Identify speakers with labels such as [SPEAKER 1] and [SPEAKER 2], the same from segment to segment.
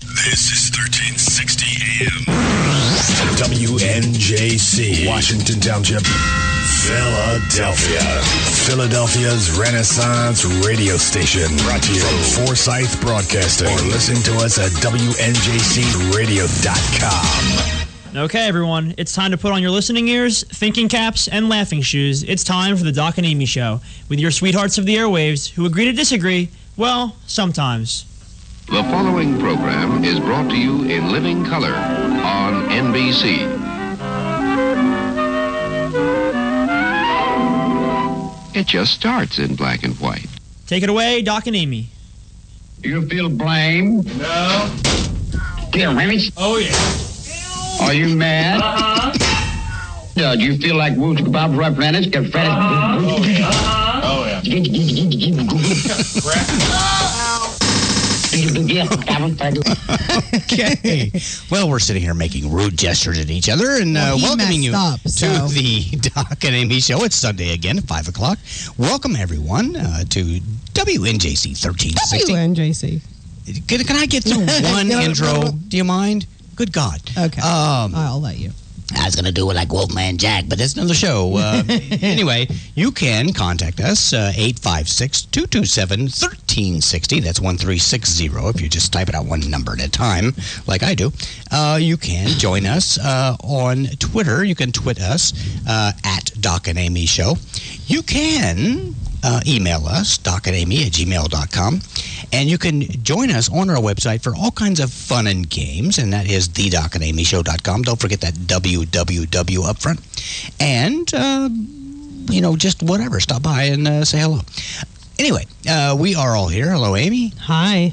[SPEAKER 1] This is 1360 AM. WNJC, Washington Township, Philadelphia. Philadelphia's Renaissance radio station. Brought to you from Forsyth Broadcasting. Or listen to us at WNJCradio.com.
[SPEAKER 2] Okay, everyone, it's time to put on your listening ears, thinking caps, and laughing shoes. It's time for the Doc and Amy Show with your sweethearts of the airwaves who agree to disagree. Well, sometimes.
[SPEAKER 3] The following program is brought to you in living color on NBC. It just starts in black and white.
[SPEAKER 2] Take it away, Doc and Amy.
[SPEAKER 4] Do you feel blame?
[SPEAKER 5] No.
[SPEAKER 4] Feel rich?
[SPEAKER 5] Oh, yeah.
[SPEAKER 4] Are you mad? Do you feel like Woods Kebab representatives get fed?
[SPEAKER 5] Oh, yeah. Oh, yeah.
[SPEAKER 6] Okay. Well, we're sitting here making rude gestures at each other and welcoming you to the Doc and Amy Show. It's Sunday again at 5 o'clock. Welcome, everyone, to WNJC 1360.
[SPEAKER 7] WNJC.
[SPEAKER 6] Can I get through one intro? Do you mind? Good God.
[SPEAKER 7] Okay. I'll let you.
[SPEAKER 6] I was going to do it like Wolfman Jack, but that's another show. Anyway, you can contact us, 856-227-1360. That's 1360 if you just type it out one number at a time, like I do. You can join us on Twitter. You can tweet us at Doc and Amy Show. You can email us, docandamy@gmail.com. And you can join us on our website for all kinds of fun and games, and that is thedocandamyshow.com. Don't forget that www up front. And, just whatever. Stop by and say hello. Anyway, we are all here. Hello, Amy.
[SPEAKER 7] Hi.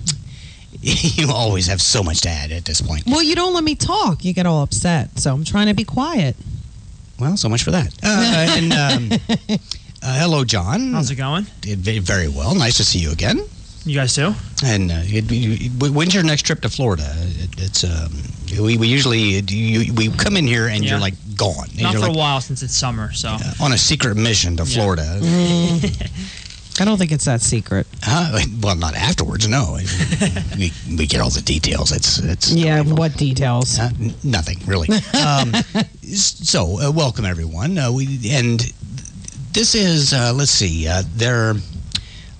[SPEAKER 6] You always have so much to add at this point.
[SPEAKER 7] Well, you don't let me talk. You get all upset, so I'm trying to be quiet.
[SPEAKER 6] Well, so much for that. Hello, John.
[SPEAKER 2] How's it going?
[SPEAKER 6] Very well. Nice to see you again.
[SPEAKER 2] You guys too?
[SPEAKER 6] And when's your next trip to Florida? We usually we come in here and you're like gone. And
[SPEAKER 2] Not
[SPEAKER 6] you're
[SPEAKER 2] for a while since it's summer, so
[SPEAKER 6] on a secret mission to Florida.
[SPEAKER 7] I don't think it's that secret.
[SPEAKER 6] Well, not afterwards. No, we get all the details. It's
[SPEAKER 7] what details?
[SPEAKER 6] Nothing really. So welcome everyone. This is let's see.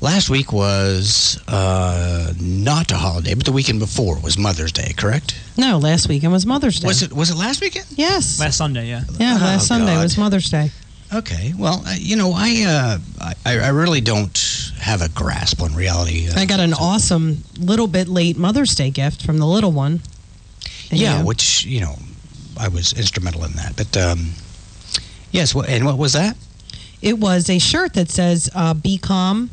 [SPEAKER 6] Last week was not a holiday, but the weekend before was Mother's Day, correct?
[SPEAKER 7] No, last weekend was Mother's Day.
[SPEAKER 6] Was it last weekend?
[SPEAKER 7] Yes.
[SPEAKER 2] last Sunday, yeah.
[SPEAKER 7] Yeah, last Sunday was Mother's Day.
[SPEAKER 6] Okay. Well, I really don't have a grasp on reality.
[SPEAKER 7] I got an awesome little bit late Mother's Day gift from the little one. And
[SPEAKER 6] which, I was instrumental in that. But yes, and what was that?
[SPEAKER 7] It was a shirt that says "Be Calm,"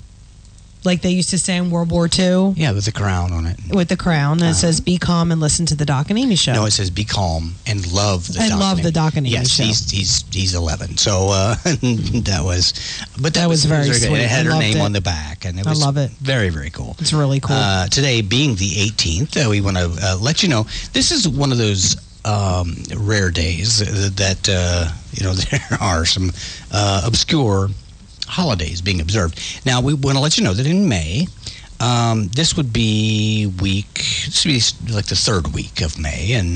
[SPEAKER 7] like they used to say in World War II.
[SPEAKER 6] Yeah, with the crown on it.
[SPEAKER 7] With the crown. And it says, "Be calm and listen to the Doc and Amy Show."
[SPEAKER 6] No, it says, "Be calm and love the Doc and Amy."
[SPEAKER 7] love the Doc and Amy Show.
[SPEAKER 6] Yes, he's 11. So that was
[SPEAKER 7] very sweet.
[SPEAKER 6] It had her name
[SPEAKER 7] it.
[SPEAKER 6] on the back. And it was
[SPEAKER 7] I love it.
[SPEAKER 6] Very, very cool.
[SPEAKER 7] It's really cool.
[SPEAKER 6] Today being the 18th, we want to let you know, this is one of those rare days that, there are some obscure holidays being observed. Now, we want to let you know that in May, this would be like the third week of May, and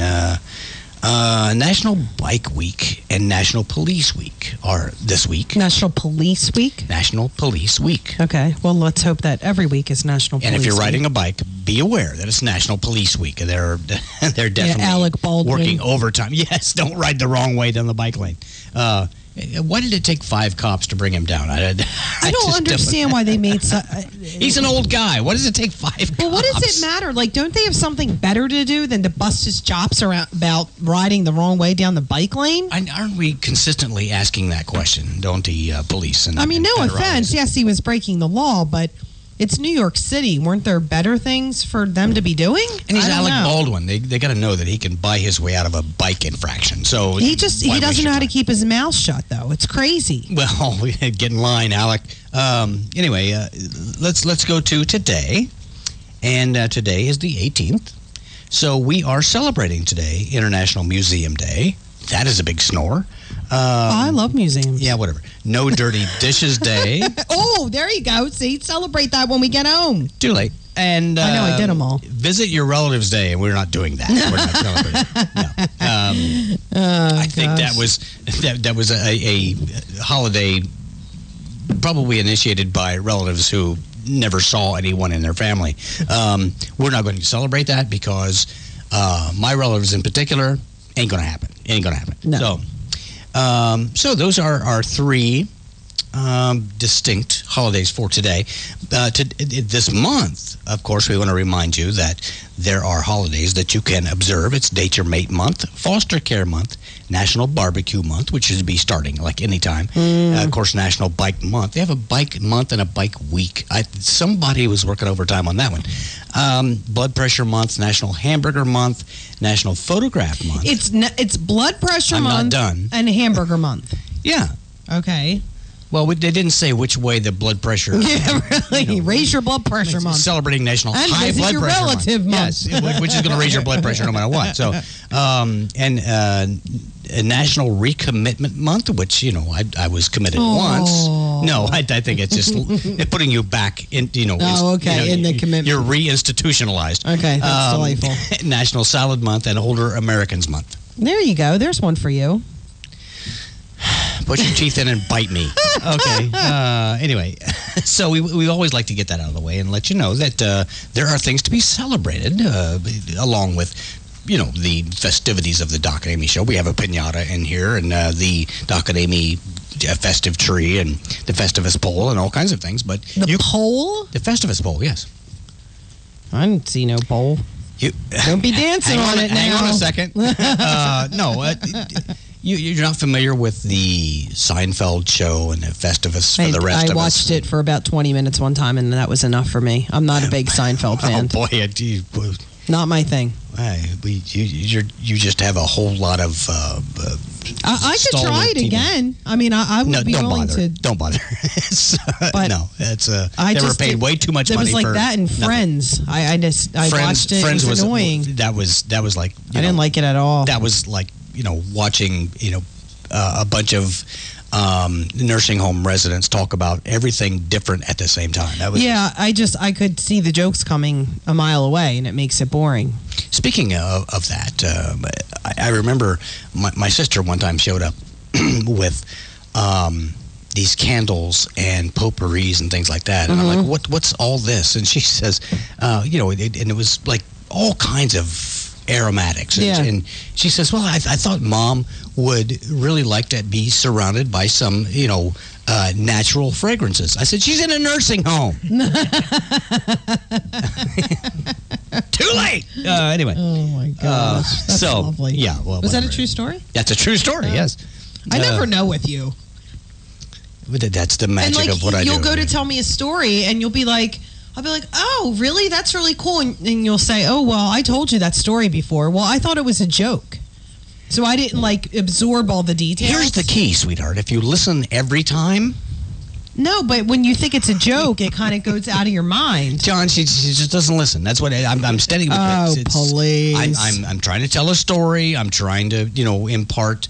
[SPEAKER 6] National Bike Week and National Police Week are this week.
[SPEAKER 7] National Police Week?
[SPEAKER 6] National Police Week.
[SPEAKER 7] Okay. Well, let's hope that every week is National Police Week.
[SPEAKER 6] And if you're riding a bike, be aware that it's National Police Week. They're definitely
[SPEAKER 7] Alec Baldwin.
[SPEAKER 6] working overtime. Yes, don't ride the wrong way down the bike lane. Why did it take 5 cops to bring him down? I
[SPEAKER 7] don't understand why they made
[SPEAKER 6] He's an old guy. Why does it take 5 cops?
[SPEAKER 7] Well, what does it matter? Like, don't they have something better to do than to bust his chops around about riding the wrong way down the bike lane?
[SPEAKER 6] Aren't we consistently asking that question, don't the police?
[SPEAKER 7] No offense. Yes, he was breaking the law, but it's New York City. Weren't there better things for them to be doing?
[SPEAKER 6] And he's Alec Baldwin. They got to know that he can buy his way out of a bike infraction. So
[SPEAKER 7] he doesn't know how to keep his mouth shut, though. It's crazy.
[SPEAKER 6] Well, get in line, Alec. Anyway, let's go to today, and today is the 18th. So we are celebrating today International Museum Day. That is a big snore.
[SPEAKER 7] I love museums.
[SPEAKER 6] Yeah, whatever. No Dirty Dishes Day.
[SPEAKER 7] Oh, there you go. See, celebrate that when we get home.
[SPEAKER 6] Too late. And
[SPEAKER 7] I know I did them all.
[SPEAKER 6] Visit your relatives' day, and we're not doing that. We're not celebrating. No. I think that was a holiday probably initiated by relatives who never saw anyone in their family. We're not going to celebrate that because my relatives in particular ain't going to happen.
[SPEAKER 7] No.
[SPEAKER 6] So those are our three distinct holidays for today. This month, of course, we want to remind you that there are holidays that you can observe. It's Date Your Mate Month, Foster Care Month, National Barbecue Month, which should be starting like anytime. Of course, National Bike Month. They have a Bike Month and a Bike Week. Somebody was working overtime on that one. Blood Pressure Month, National Hamburger Month, National Photograph Month.
[SPEAKER 7] It's Blood Pressure Month
[SPEAKER 6] not done.
[SPEAKER 7] and Hamburger Month.
[SPEAKER 6] Yeah.
[SPEAKER 7] Okay.
[SPEAKER 6] Well, they didn't say which way the blood pressure.
[SPEAKER 7] Yeah, really. Raise your blood pressure month.
[SPEAKER 6] Celebrating National
[SPEAKER 7] And
[SPEAKER 6] High
[SPEAKER 7] visit
[SPEAKER 6] Blood
[SPEAKER 7] your
[SPEAKER 6] Pressure
[SPEAKER 7] relative month.
[SPEAKER 6] Yes, which is going to raise your blood pressure no matter what. So, and a National Recommitment Month, which I was committed once. No, I think it's just putting you back in.
[SPEAKER 7] Oh, okay, in the commitment.
[SPEAKER 6] You're reinstitutionalized.
[SPEAKER 7] Okay, that's delightful.
[SPEAKER 6] National Salad Month and Older Americans Month.
[SPEAKER 7] There you go. There's one for you.
[SPEAKER 6] Put your teeth in and bite me. Okay. Anyway, so we always like to get that out of the way and let you know that there are things to be celebrated along with, the festivities of the Doc and Amy Show. We have a piñata in here and the Doc and Amy festive tree and the Festivus pole and all kinds of things. But
[SPEAKER 7] the pole?
[SPEAKER 6] The Festivus pole, yes.
[SPEAKER 7] I didn't see no pole. Don't be dancing on it now.
[SPEAKER 6] Hang on a second. No. You're not familiar with the Seinfeld show and the Festivus for the rest of us?
[SPEAKER 7] I watched it for about 20 minutes one time, and that was enough for me. I'm not a big Seinfeld fan.
[SPEAKER 6] Oh, boy.
[SPEAKER 7] Not my thing.
[SPEAKER 6] You just have a whole lot of...
[SPEAKER 7] I could try it again. I mean, I would be willing to...
[SPEAKER 6] Don't bother.
[SPEAKER 7] But
[SPEAKER 6] no, they were paid way too much money for...
[SPEAKER 7] It was like that in Friends. I watched it.
[SPEAKER 6] Friends
[SPEAKER 7] it was annoying.
[SPEAKER 6] That was like...
[SPEAKER 7] I didn't like it at all.
[SPEAKER 6] That was like... watching, a bunch of nursing home residents talk about everything different at the same time. That was
[SPEAKER 7] I could see the jokes coming a mile away, and it makes it boring.
[SPEAKER 6] Speaking of that, I remember my sister one time showed up with these candles and potpourris and things like that. And I'm like, what's all this? And she says, and it was like all kinds of aromatics. And she says, well, I thought Mom would really like to be surrounded by some, natural fragrances. I said, she's in a nursing home. Too late. Anyway.
[SPEAKER 7] Oh, my gosh. That's lovely.
[SPEAKER 6] Yeah. Well,
[SPEAKER 7] was that a true story?
[SPEAKER 6] That's a true story, yes.
[SPEAKER 7] I never know with you.
[SPEAKER 6] That's the magic of what I do.
[SPEAKER 7] You'll go to tell me a story, and I'll be like, oh, really? That's really cool. And you'll say, oh, well, I told you that story before. Well, I thought it was a joke. So I didn't, absorb all the details.
[SPEAKER 6] Here's the key, sweetheart. If you listen every time...
[SPEAKER 7] No, but when you think it's a joke, it kind of goes out of your mind.
[SPEAKER 6] John, she just doesn't listen. That's what I'm standing with.
[SPEAKER 7] Please.
[SPEAKER 6] I'm trying to tell a story. I'm trying to, impart,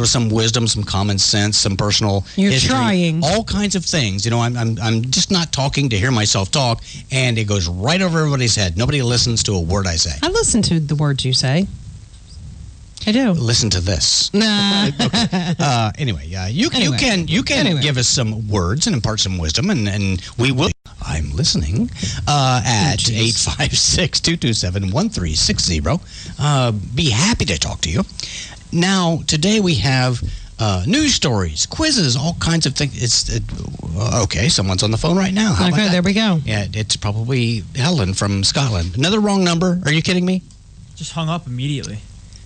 [SPEAKER 6] some wisdom, some common sense, some personal history.
[SPEAKER 7] Trying.
[SPEAKER 6] All kinds of things. I'm just not talking to hear myself talk, and it goes right over everybody's head. Nobody listens to a word I say.
[SPEAKER 7] I listen to the words you say. I do.
[SPEAKER 6] Listen to this.
[SPEAKER 7] Nah.
[SPEAKER 6] Okay. Anyway, you can give us some words and impart some wisdom, and we will. I'm listening at 856-227-1360. Be happy to talk to you. Now, today we have news stories, quizzes, all kinds of things. Okay, someone's on the phone right now. How about that?
[SPEAKER 7] There we go.
[SPEAKER 6] Yeah, it's probably Helen from Scotland. Another wrong number. Are you kidding me?
[SPEAKER 2] Just hung up immediately.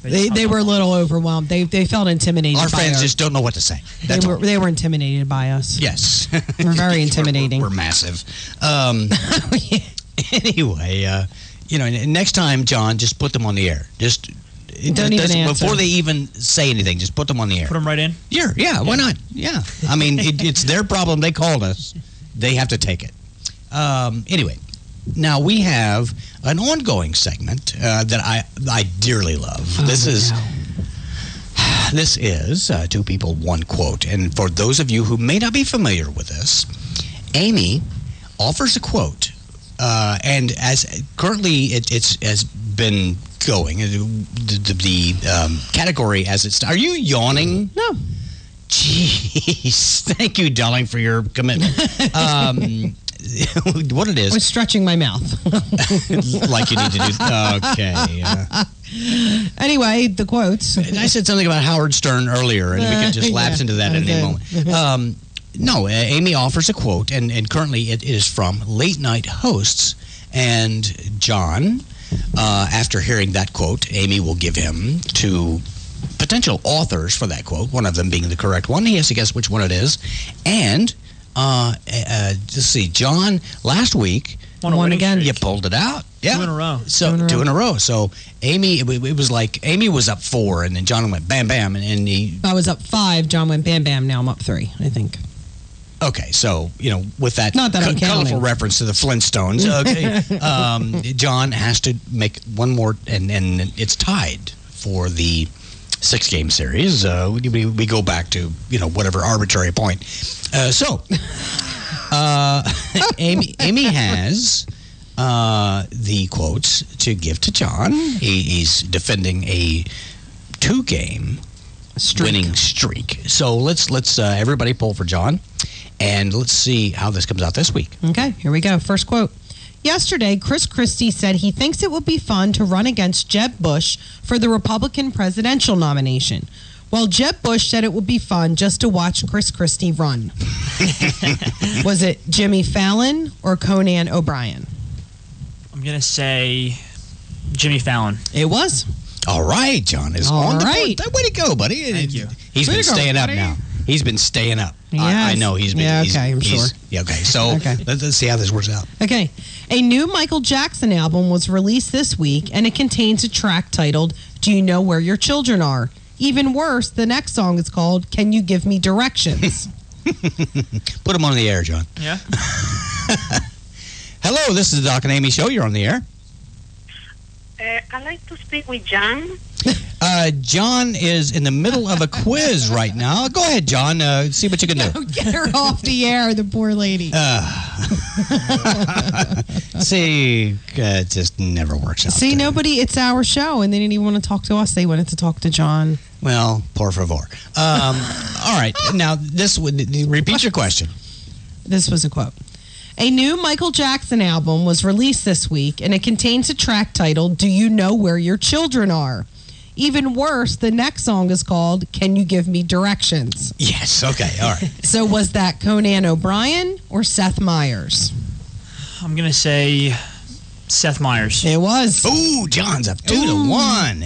[SPEAKER 7] They were a little overwhelmed. They felt intimidated.
[SPEAKER 6] Our fans just don't know what to say.
[SPEAKER 7] They were intimidated by us.
[SPEAKER 6] Yes,
[SPEAKER 7] we're very intimidating.
[SPEAKER 6] We're massive. Anyway, next time, John, just put them on the air. Just
[SPEAKER 7] don't even answer
[SPEAKER 6] before they even say anything. Just put them on the air.
[SPEAKER 2] Put them right in.
[SPEAKER 6] Yeah. Why not? Yeah. I mean, it's their problem. They called us. They have to take it. Anyway. Now, we have an ongoing segment that I dearly love. This is Two People, One Quote. And for those of you who may not be familiar with this, Amy offers a quote And as currently it has been going, the category as it's... Are you yawning?
[SPEAKER 7] No.
[SPEAKER 6] Jeez. Thank you, darling, for your commitment. What it is...
[SPEAKER 7] I was stretching my mouth.
[SPEAKER 6] Like you need to do... Okay.
[SPEAKER 7] Anyway, the quotes.
[SPEAKER 6] I said something about Howard Stern earlier, and we could just lapse into that at any moment. No, Amy offers a quote, and currently it is from Late Night Hosts. And John, after hearing that quote, Amy will give him two potential authors for that quote, one of them being the correct one. He has to guess which one it is. And, let's see, John, last week...
[SPEAKER 7] Won again.
[SPEAKER 6] You pulled it out. Yeah.
[SPEAKER 2] 2 in a row.
[SPEAKER 6] So, 2 in a row. So, Amy, it was like Amy was up 4, and then John went bam, bam, and he...
[SPEAKER 7] I was up 5. John went bam, bam. Now I'm up 3, I think.
[SPEAKER 6] Okay, so, with that,
[SPEAKER 7] Not that I'm
[SPEAKER 6] colorful
[SPEAKER 7] counting.
[SPEAKER 6] reference to the Flintstones, okay, John has to make one more, and it's tied for the 6-game series. We go back to, whatever arbitrary point. Amy has the quotes to give to John. He's defending a 2-game winning streak. So let's everybody pull for John, and let's see how this comes out this week.
[SPEAKER 7] Okay, here we go. First quote. Yesterday, Chris Christie said he thinks it would be fun to run against Jeb Bush for the Republican presidential nomination. Well, Jeb Bush said it would be fun just to watch Chris Christie run. Was it Jimmy Fallon or Conan O'Brien?
[SPEAKER 2] I'm going to say Jimmy Fallon.
[SPEAKER 7] It was.
[SPEAKER 6] All right, John is on the board. Way to go, buddy.
[SPEAKER 2] Thank you.
[SPEAKER 6] He's been staying up now. He's been staying up. I know he's been.
[SPEAKER 7] Yeah, okay, I'm sure.
[SPEAKER 6] Yeah, okay. So let's see how this works out.
[SPEAKER 7] Okay. A new Michael Jackson album was released this week, and it contains a track titled, Do You Know Where Your Children Are? Even worse, the next song is called, Can You Give Me Directions?
[SPEAKER 6] Put him on the air, John.
[SPEAKER 2] Yeah.
[SPEAKER 6] Hello, this is the Doc and Amy Show. You're on the air.
[SPEAKER 8] I'd like to speak with John.
[SPEAKER 6] John is in the middle of a quiz right now. Go ahead, John. See what you can do.
[SPEAKER 7] Get her off the air, the poor lady.
[SPEAKER 6] See, it just never works out.
[SPEAKER 7] See, it's our show, and they didn't even want to talk to us. They wanted to talk to John.
[SPEAKER 6] Well, por favor. All right. Now, repeat your question.
[SPEAKER 7] This was a quote. A new Michael Jackson album was released this week, and it contains a track titled, Do You Know Where Your Children Are? Even worse, the next song is called, Can You Give Me Directions?
[SPEAKER 6] Yes, okay, all right.
[SPEAKER 7] So was that Conan O'Brien or Seth Meyers?
[SPEAKER 2] I'm going to say Seth Meyers.
[SPEAKER 7] It was.
[SPEAKER 6] Ooh, John's up 2-1.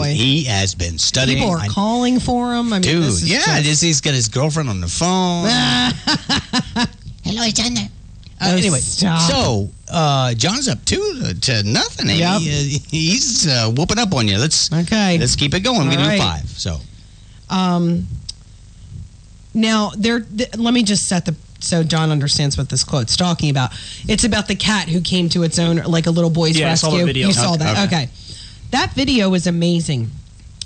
[SPEAKER 6] He has been studying.
[SPEAKER 7] People are calling for him. I mean,
[SPEAKER 6] dude, he's got his girlfriend on the phone.
[SPEAKER 7] Hello, John.
[SPEAKER 6] Anyway,
[SPEAKER 7] stop.
[SPEAKER 6] So John's up 2-0. Amy.
[SPEAKER 7] Yep.
[SPEAKER 6] He's whooping up on you. Let's keep it going. We're gonna do 5. So,
[SPEAKER 7] now let me just set so John understands what this quote's talking about. It's about the cat who came to its own, like a little boy's rescue.
[SPEAKER 2] I saw the video.
[SPEAKER 7] You saw that? Okay. That video is amazing.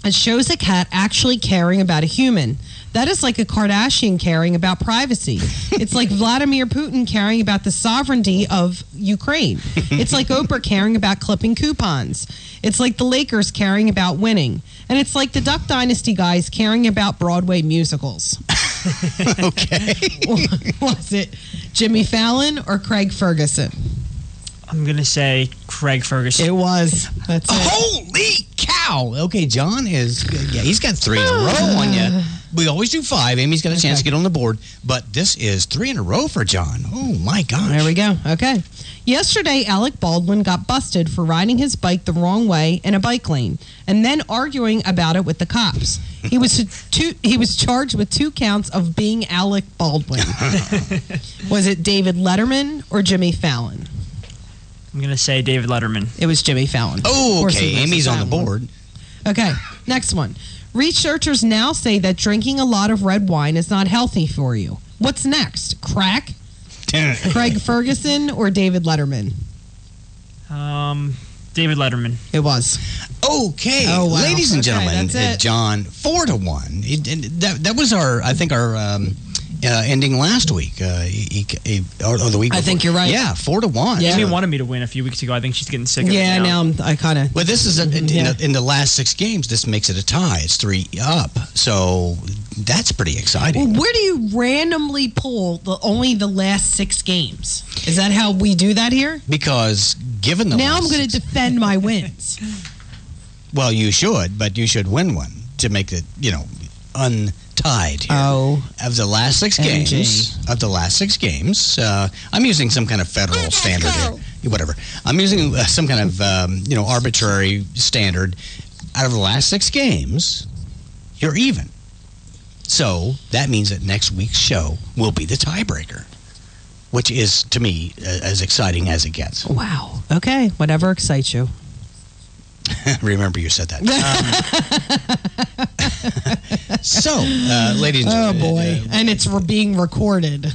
[SPEAKER 7] It shows a cat actually caring about a human. That is like a Kardashian caring about privacy. It's like Vladimir Putin caring about the sovereignty of Ukraine. It's like Oprah caring about clipping coupons. It's like the Lakers caring about winning. And it's like the Duck Dynasty guys caring about Broadway musicals.
[SPEAKER 6] Okay.
[SPEAKER 7] Was it Jimmy Fallon or Craig Ferguson?
[SPEAKER 2] I'm going to say Craig Ferguson.
[SPEAKER 7] It was. That's it.
[SPEAKER 6] Holy cow. Okay, John he's got 3 in a row on you. We always do 5. Amy's got a chance to get on the board, but this is 3 in a row for John. Oh, my gosh.
[SPEAKER 7] There we go. Okay. Yesterday, Alec Baldwin got busted for riding his bike the wrong way in a bike lane and then arguing about it with the cops. He was charged with 2 counts of being Alec Baldwin. Was it David Letterman or Jimmy Fallon?
[SPEAKER 2] I'm going to say David Letterman.
[SPEAKER 7] It was Jimmy Fallon.
[SPEAKER 6] Oh, okay. Amy's on the board.
[SPEAKER 7] Okay, next one. Researchers now say that drinking a lot of red wine is not healthy for you. What's next? Crack? Craig Ferguson or David Letterman?
[SPEAKER 2] David Letterman.
[SPEAKER 7] It was.
[SPEAKER 6] Okay.
[SPEAKER 7] Oh, wow.
[SPEAKER 6] Ladies and gentlemen,
[SPEAKER 7] that's it.
[SPEAKER 6] John, 4-1. That was our ending last week, or the week before.
[SPEAKER 7] I think you're right.
[SPEAKER 6] Yeah, 4-1.
[SPEAKER 2] Amy wanted me to win a few weeks ago. I think she's getting sick of it
[SPEAKER 7] Yeah,
[SPEAKER 2] now.
[SPEAKER 7] I kind of.
[SPEAKER 6] Well, this is in the last 6 games. This makes it a tie. It's 3 up, so that's pretty exciting.
[SPEAKER 7] Well, where do you randomly pull only the last 6 games? Is that how we do that here?
[SPEAKER 6] Because given the
[SPEAKER 7] now, I'm
[SPEAKER 6] last
[SPEAKER 7] going to
[SPEAKER 6] 6
[SPEAKER 7] defend my wins.
[SPEAKER 6] Well, you should, but you should win one to make it, untied here.
[SPEAKER 7] Oh,
[SPEAKER 6] Of the last 6 games, I'm using some kind of federal standard here. Whatever. I'm using some kind of, arbitrary standard. Out of the last 6 games, you're even. So that means that next week's show will be the tiebreaker, which is, to me, as exciting as it gets.
[SPEAKER 7] wow. Okay, whatever excites you.
[SPEAKER 6] Remember you said that. So, ladies and
[SPEAKER 7] Oh,
[SPEAKER 6] gentlemen.
[SPEAKER 7] boy. And it's being recorded.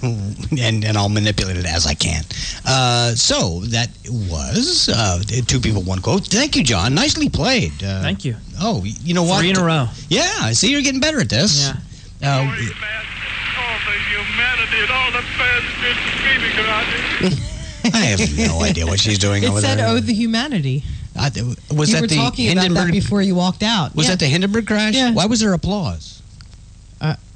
[SPEAKER 6] and I'll manipulate it as I can. So that was 2 people, 1 quote. Thank you, John. Nicely played.
[SPEAKER 2] Thank you.
[SPEAKER 6] Oh, you know what?
[SPEAKER 2] 3 in a row.
[SPEAKER 6] Yeah, I see you're getting better at this.
[SPEAKER 2] Yeah.
[SPEAKER 5] All the humanity and all the fans just screaming about it.
[SPEAKER 6] I have no idea what she's doing
[SPEAKER 7] It
[SPEAKER 6] over
[SPEAKER 7] said,
[SPEAKER 6] there.
[SPEAKER 7] "Oh, the humanity."
[SPEAKER 6] Was
[SPEAKER 7] You
[SPEAKER 6] that
[SPEAKER 7] were
[SPEAKER 6] the
[SPEAKER 7] talking about that
[SPEAKER 6] Hindenburg?
[SPEAKER 7] before you walked out.
[SPEAKER 6] Was
[SPEAKER 7] Yeah.
[SPEAKER 6] that the Hindenburg crash?
[SPEAKER 7] Yeah.
[SPEAKER 6] Why was there applause?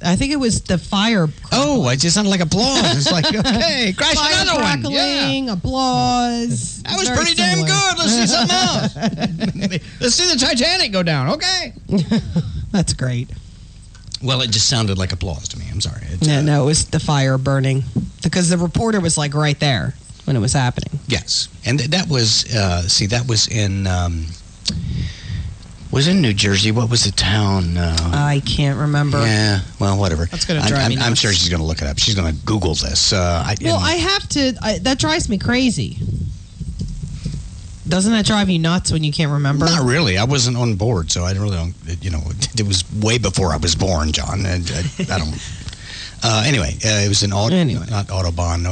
[SPEAKER 7] I think it was the fire.
[SPEAKER 6] Oh, it just sounded like applause. It's like, okay, crash
[SPEAKER 7] Fire
[SPEAKER 6] another one.
[SPEAKER 7] crackling,
[SPEAKER 6] Yeah.
[SPEAKER 7] applause.
[SPEAKER 6] That was
[SPEAKER 7] Very
[SPEAKER 6] pretty damn
[SPEAKER 7] similar.
[SPEAKER 6] good. Let's see something else. Let's see the Titanic go down. Okay.
[SPEAKER 7] That's great.
[SPEAKER 6] Well, it just sounded like applause to me. I'm sorry.
[SPEAKER 7] No, it was the fire burning because the reporter was like right there when it was happening.
[SPEAKER 6] Yes, and that was that was in New Jersey. What was the town?
[SPEAKER 7] I can't remember.
[SPEAKER 6] Yeah, well, whatever.
[SPEAKER 7] That's gonna drive me
[SPEAKER 6] I'm
[SPEAKER 7] nuts.
[SPEAKER 6] sure she's going to look it up. She's going to Google this.
[SPEAKER 7] I have to. That drives me crazy. Doesn't that drive you nuts when you can't remember?
[SPEAKER 6] Not really. I wasn't on board, so I really don't. It was way before I was born, John. And I don't. Anyway, it was an not Autobahn.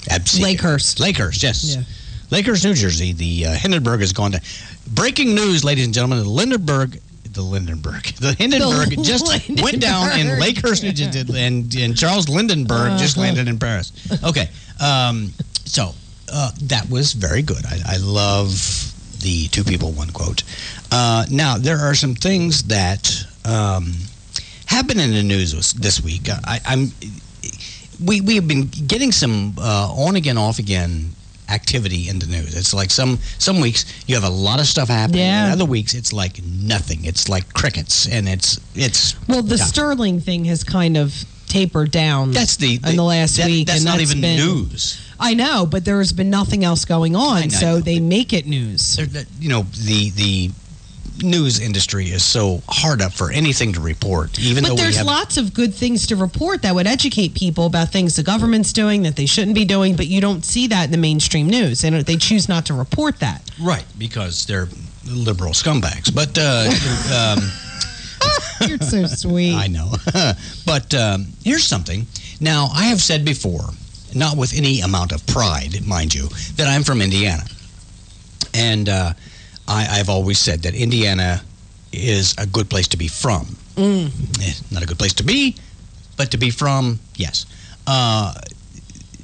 [SPEAKER 7] Lakehurst.
[SPEAKER 6] Lakehurst, yes.
[SPEAKER 7] Yeah.
[SPEAKER 6] Lakehurst, New Jersey. The Hindenburg has gone to. Breaking news, ladies and gentlemen. The Hindenburg just went down in Lakehurst, New Jersey, and Charles Lindenberg just landed in Paris. Okay, so that was very good. I love the 2 people, 1 quote. Now there are some things that have been in the news this week. We have been getting some on again, off again activity in the news. It's like some weeks you have a lot of stuff happening.
[SPEAKER 7] Yeah.
[SPEAKER 6] And other weeks it's like nothing. It's like crickets, and it's
[SPEAKER 7] Well, the
[SPEAKER 6] yeah.
[SPEAKER 7] Sterling thing has kind of tapered down.
[SPEAKER 6] That's
[SPEAKER 7] in the last week.
[SPEAKER 6] That's
[SPEAKER 7] and
[SPEAKER 6] not
[SPEAKER 7] that's
[SPEAKER 6] even
[SPEAKER 7] been,
[SPEAKER 6] news.
[SPEAKER 7] I know, but there's been nothing else going on,
[SPEAKER 6] know.
[SPEAKER 7] so they make it news.
[SPEAKER 6] The news industry is so hard up for anything to report, even though
[SPEAKER 7] But there's
[SPEAKER 6] we have
[SPEAKER 7] lots of good things to report that would educate people about things the government's doing that they shouldn't be doing, but you don't see that in the mainstream news. They choose not to report that.
[SPEAKER 6] right, because they're liberal scumbags. But
[SPEAKER 7] You're so sweet.
[SPEAKER 6] I know. But here's something. Now, I have said before, not with any amount of pride, mind you, that I'm from Indiana. And I've always said that Indiana is a good place to be from. Not a good place to be, but to be from, yes.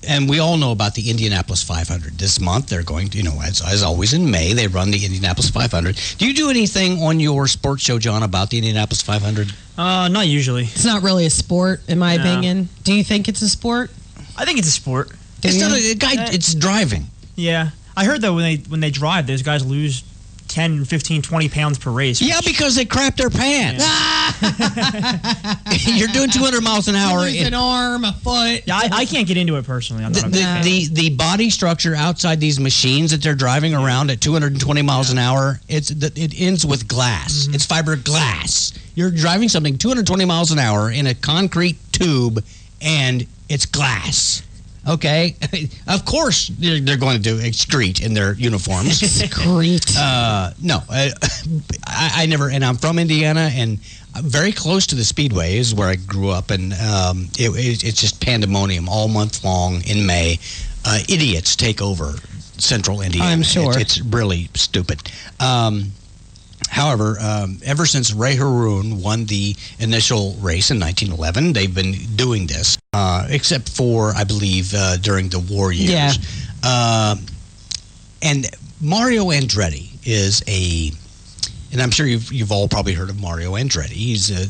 [SPEAKER 6] And we all know about the Indianapolis 500. This month, they're going to, as always in May, they run the Indianapolis 500. Do you do anything on your sports show, John, about the Indianapolis 500?
[SPEAKER 2] Not usually.
[SPEAKER 7] It's not really a sport, in my
[SPEAKER 2] No.
[SPEAKER 7] opinion. Do you think it's a sport?
[SPEAKER 2] I think it's a sport.
[SPEAKER 6] It's not a guy. It's driving.
[SPEAKER 2] Yeah. I heard that when they drive, those guys lose 10, 15, 20 pounds per race.
[SPEAKER 6] Yeah, because they crap their pants. You're doing 200 miles an hour.
[SPEAKER 7] Lose an arm, a foot.
[SPEAKER 2] Yeah, I can't get into it personally. I'm not a big fan.
[SPEAKER 6] The body structure outside these machines that they're driving around at 220 miles an hour, it ends with glass. It's fiberglass. You're driving something 220 miles an hour in a concrete tube, and it's glass. Okay, of course they're going to do excrete in their uniforms.
[SPEAKER 7] Excrete.
[SPEAKER 6] No, I never. And I'm from Indiana, and very close to the Speedway is where I grew up, and it's just pandemonium all month long in May. Idiots take over Central Indiana.
[SPEAKER 7] I'm sure.
[SPEAKER 6] It's really stupid. However, ever since Ray Haroon won the initial race in 1911, they've been doing this, except for, I believe, during the war years.
[SPEAKER 7] Yeah.
[SPEAKER 6] And Mario Andretti is and I'm sure you've all probably heard of Mario Andretti. He's a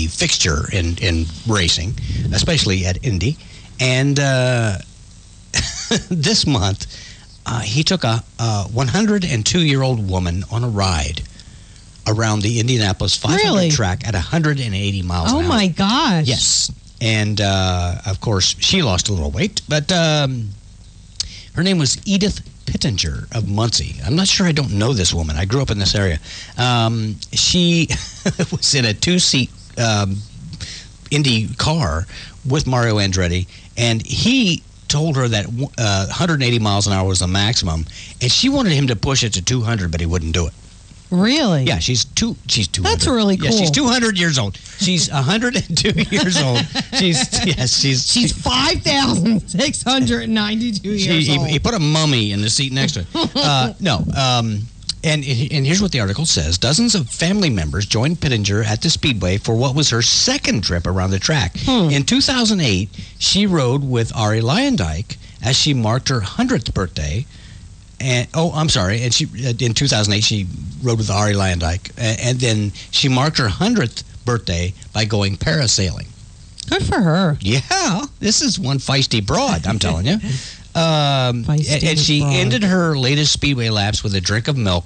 [SPEAKER 6] fixture in racing, especially at Indy. And this month, he took a 102-year-old woman on a ride around the Indianapolis 500 track at 180 miles an hour.
[SPEAKER 7] Oh, my gosh.
[SPEAKER 6] Yes. And, of course, she lost a little weight. But her name was Edith Pittenger of Muncie. I'm not sure I don't know this woman. I grew up in this area. She was in a two-seat Indy car with Mario Andretti, and he told her that 180 miles an hour was the maximum, and she wanted him to push it to 200, but he wouldn't do it.
[SPEAKER 7] Really?
[SPEAKER 6] Yeah, she's 200.
[SPEAKER 7] That's really cool.
[SPEAKER 6] Yeah, she's 200 years old. She's 102 years old. She's
[SPEAKER 7] 5,692 years old.
[SPEAKER 6] He put a mummy in the seat next to her. And here's what the article says. Dozens of family members joined Pittenger at the Speedway for what was her second trip around the track. In 2008, she rode with Ari Luyendyk as she marked her 100th birthday. And she in 2008 she rode with Ari Luyendyk, and then she marked her 100th birthday by going parasailing.
[SPEAKER 7] Good for her.
[SPEAKER 6] Yeah, this is one feisty broad, I'm telling you. And she ended her latest Speedway laps with a drink of milk,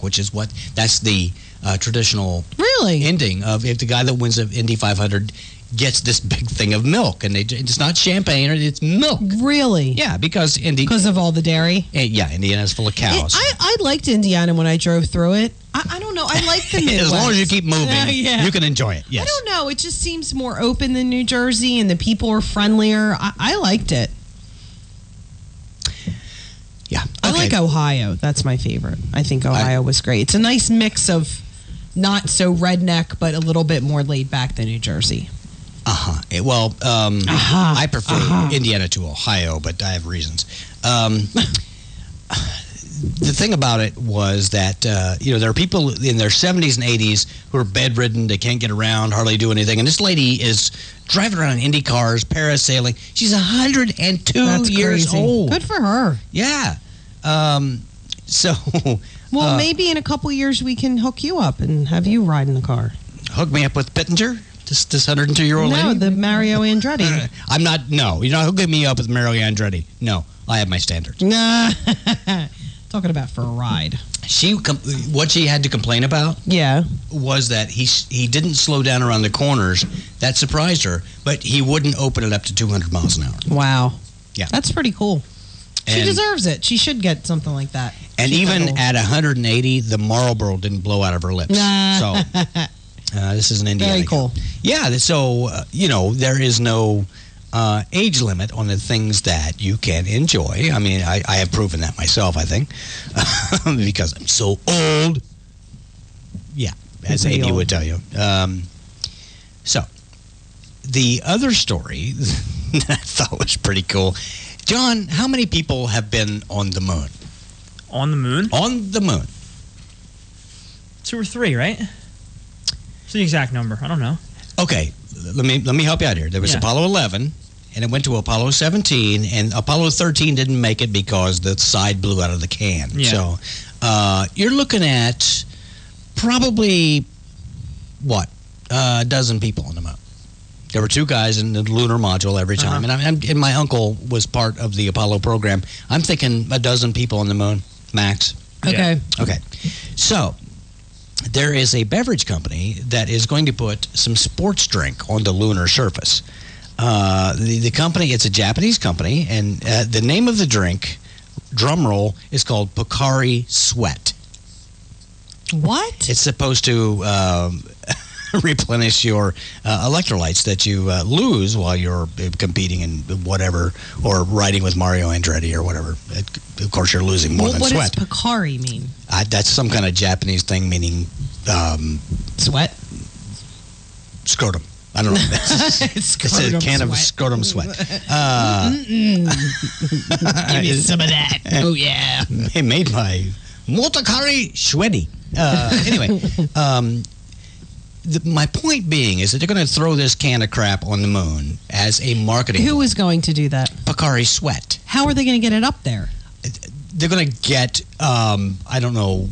[SPEAKER 6] that's the traditional ending of if the guy that wins the Indy 500 gets this big thing of milk, and it's not champagne, it's milk.
[SPEAKER 7] Really?
[SPEAKER 6] Yeah, because
[SPEAKER 7] because of all the dairy.
[SPEAKER 6] Indiana's full of cows.
[SPEAKER 7] I liked Indiana when I drove through it. I don't know. I like the Midwest.
[SPEAKER 6] As long as you keep moving, you can enjoy it. Yes.
[SPEAKER 7] I don't know. It just seems more open than New Jersey, and the people are friendlier. I liked it.
[SPEAKER 6] Yeah. Okay.
[SPEAKER 7] I like Ohio. That's my favorite. I think Ohio was great. It's a nice mix of not so redneck, but a little bit more laid back than New Jersey.
[SPEAKER 6] I prefer Indiana to Ohio, but I have reasons. The thing about it was that, there are people in their 70s and 80s who are bedridden. They can't get around, hardly do anything. And this lady is driving around in Indy cars, parasailing. She's 102 years old.
[SPEAKER 7] Good for her.
[SPEAKER 6] Yeah.
[SPEAKER 7] Well, maybe in a couple years we can hook you up and have you ride in the car.
[SPEAKER 6] Hook me up with Pittenger? This 102-year-old lady?
[SPEAKER 7] No, the Mario Andretti.
[SPEAKER 6] I'm not, no. You're not hooking me up with Mario Andretti. No, I have my standards.
[SPEAKER 7] Nah. Talking about for a ride.
[SPEAKER 6] What she had to complain about was that he didn't slow down around the corners. That surprised her, but he wouldn't open it up to 200 miles an hour.
[SPEAKER 7] Wow.
[SPEAKER 6] Yeah.
[SPEAKER 7] This pretty cool. She deserves it. She should get something like that.
[SPEAKER 6] And even at 180, the Marlboro didn't blow out of her lips.
[SPEAKER 7] Nah.
[SPEAKER 6] So this is an Indiana.
[SPEAKER 7] Very cool.
[SPEAKER 6] Yeah, so, there is no age limit on the things that you can enjoy. I mean, I have proven that myself, I think, because I'm so old. Yeah, as Amy would tell you. So, the other story that I thought was pretty cool. John, how many people have been on the moon?
[SPEAKER 2] On the moon?
[SPEAKER 6] On the moon.
[SPEAKER 2] 2 or 3, right? What's the exact number? I don't know.
[SPEAKER 6] Okay, let me help you out here. There was Apollo 11, and it went to Apollo 17, and Apollo 13 didn't make it because the side blew out of the can.
[SPEAKER 2] Yeah.
[SPEAKER 6] So you're looking at probably, a dozen people on the moon. There were 2 guys in the lunar module every time, and my uncle was part of the Apollo program. I'm thinking a dozen people on the moon, max.
[SPEAKER 7] Okay.
[SPEAKER 6] Okay. So there is a beverage company that is going to put some sports drink on the lunar surface. The company, it's a Japanese company, and the name of the drink, drum roll, is called Pocari Sweat.
[SPEAKER 7] What?
[SPEAKER 6] It's supposed to replenish your electrolytes that you lose while you're competing in whatever, or riding with Mario Andretti or whatever. Of course, you're losing more than
[SPEAKER 7] what
[SPEAKER 6] sweat.
[SPEAKER 7] What does Pocari mean?
[SPEAKER 6] That's some kind of Japanese thing meaning
[SPEAKER 7] sweat?
[SPEAKER 6] Scrotum. I don't know. It's a can of scrotum sweat.
[SPEAKER 7] Give me some of that. Oh, yeah.
[SPEAKER 6] Made by Motakari Shwedi. Anyway, my point being is that they're going to throw this can of crap on the moon as a marketing.
[SPEAKER 7] Who is going to do that?
[SPEAKER 6] Picari Sweat.
[SPEAKER 7] How are they going to get it up there?
[SPEAKER 6] They're going to get, I don't know,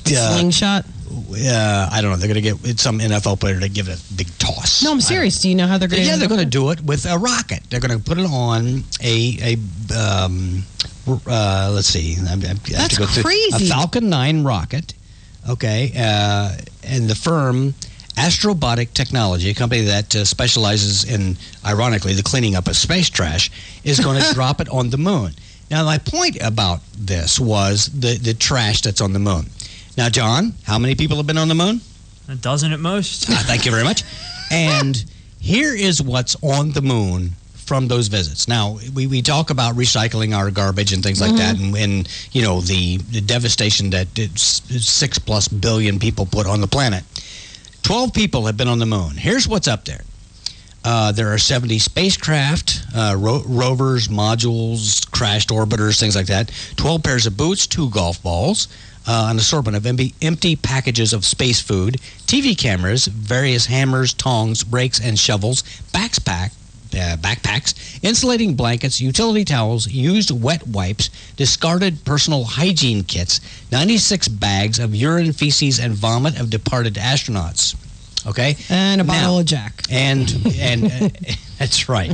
[SPEAKER 7] slingshot?
[SPEAKER 6] I don't know. They're going to get some NFL player to give it a big toss.
[SPEAKER 7] No, I'm serious. Do you know how they're going to?
[SPEAKER 6] Yeah, they're going to do it with a rocket. They're going to put it on let's see. I have
[SPEAKER 7] That's
[SPEAKER 6] to go through
[SPEAKER 7] crazy.
[SPEAKER 6] A Falcon 9 rocket. Okay, and the firm Astrobotic Technology, a company that specializes in, ironically, the cleaning up of space trash, is going to drop it on the moon. Now, my point about this was the trash that's on the moon. Now, John, how many people have been on the moon?
[SPEAKER 2] A dozen at most.
[SPEAKER 6] Thank you very much. And here is what's on the moon from those visits. Now, we talk about recycling our garbage and things like that, and you know, the devastation that 6+ billion people put on the planet. 12 people have been on the moon. Here's what's up there. There are 70 spacecraft, rovers, modules, crashed orbiters, things like that. 12 pairs of boots, 2 golf balls, an assortment of empty packages of space food, TV cameras, various hammers, tongs, rakes, and shovels, backpacks, insulating blankets, utility towels, used wet wipes, discarded personal hygiene kits, 96 bags of urine, feces, and vomit of departed astronauts. Okay,
[SPEAKER 7] and a bottle of Jack,
[SPEAKER 6] and that's right,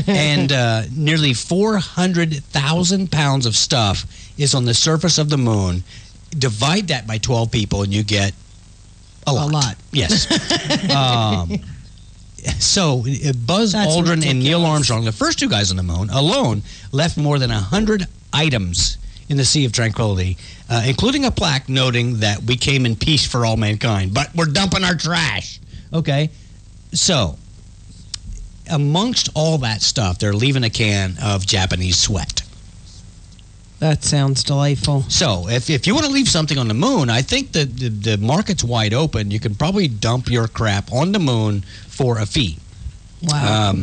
[SPEAKER 6] and nearly 400,000 pounds of stuff is on the surface of the moon. Divide that by 12 people, and you get a lot. Yes. So Buzz Aldrin and Neil Armstrong, the first 2 guys on the moon, alone left more than 100 items in the Sea of Tranquility, including a plaque noting that we came in peace for all mankind, but we're dumping our trash. Okay? So, amongst all that stuff, they're leaving a can of Japanese sweat.
[SPEAKER 7] That sounds delightful.
[SPEAKER 6] So, if you want to leave something on the moon, I think that the market's wide open. You can probably dump your crap on the moon for a fee.
[SPEAKER 7] Wow.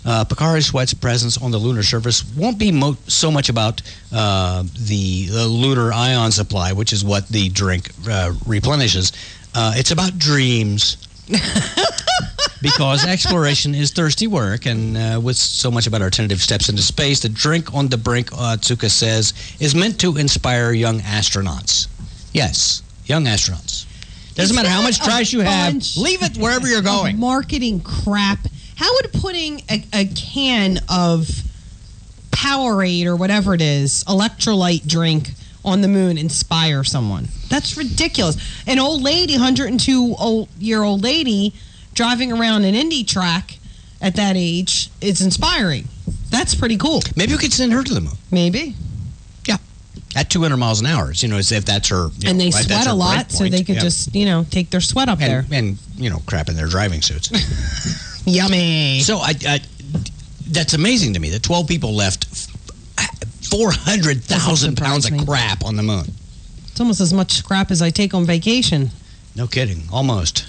[SPEAKER 6] Picari Sweat's presence on the lunar surface won't be so much about the lunar ion supply, which is what the drink replenishes. It's about dreams. Because exploration is thirsty work, and with so much about our tentative steps into space, the drink on the brink, Otsuka says, is meant to inspire young astronauts. Yes, young astronauts. Doesn't matter how much trash you have, leave it wherever you're going.
[SPEAKER 7] Marketing crap. How would putting a can of Powerade or whatever it is, electrolyte drink, on the moon inspire someone? That's ridiculous. An old lady, 102-year-old lady, driving around an Indy track at that age, it's inspiring. That's pretty cool.
[SPEAKER 6] Maybe we could send her to the moon.
[SPEAKER 7] Maybe.
[SPEAKER 6] Yeah. At 200 miles an hour, you know, as if that's her.
[SPEAKER 7] And they sweat a lot, so they could just, you know, take their sweat up there.
[SPEAKER 6] And, you know, crap in their driving suits.
[SPEAKER 7] Yummy.
[SPEAKER 6] So that's amazing to me that 12 people left 400,000 pounds of crap on the moon.
[SPEAKER 7] It's almost as much crap as I take on vacation.
[SPEAKER 6] No kidding. Almost.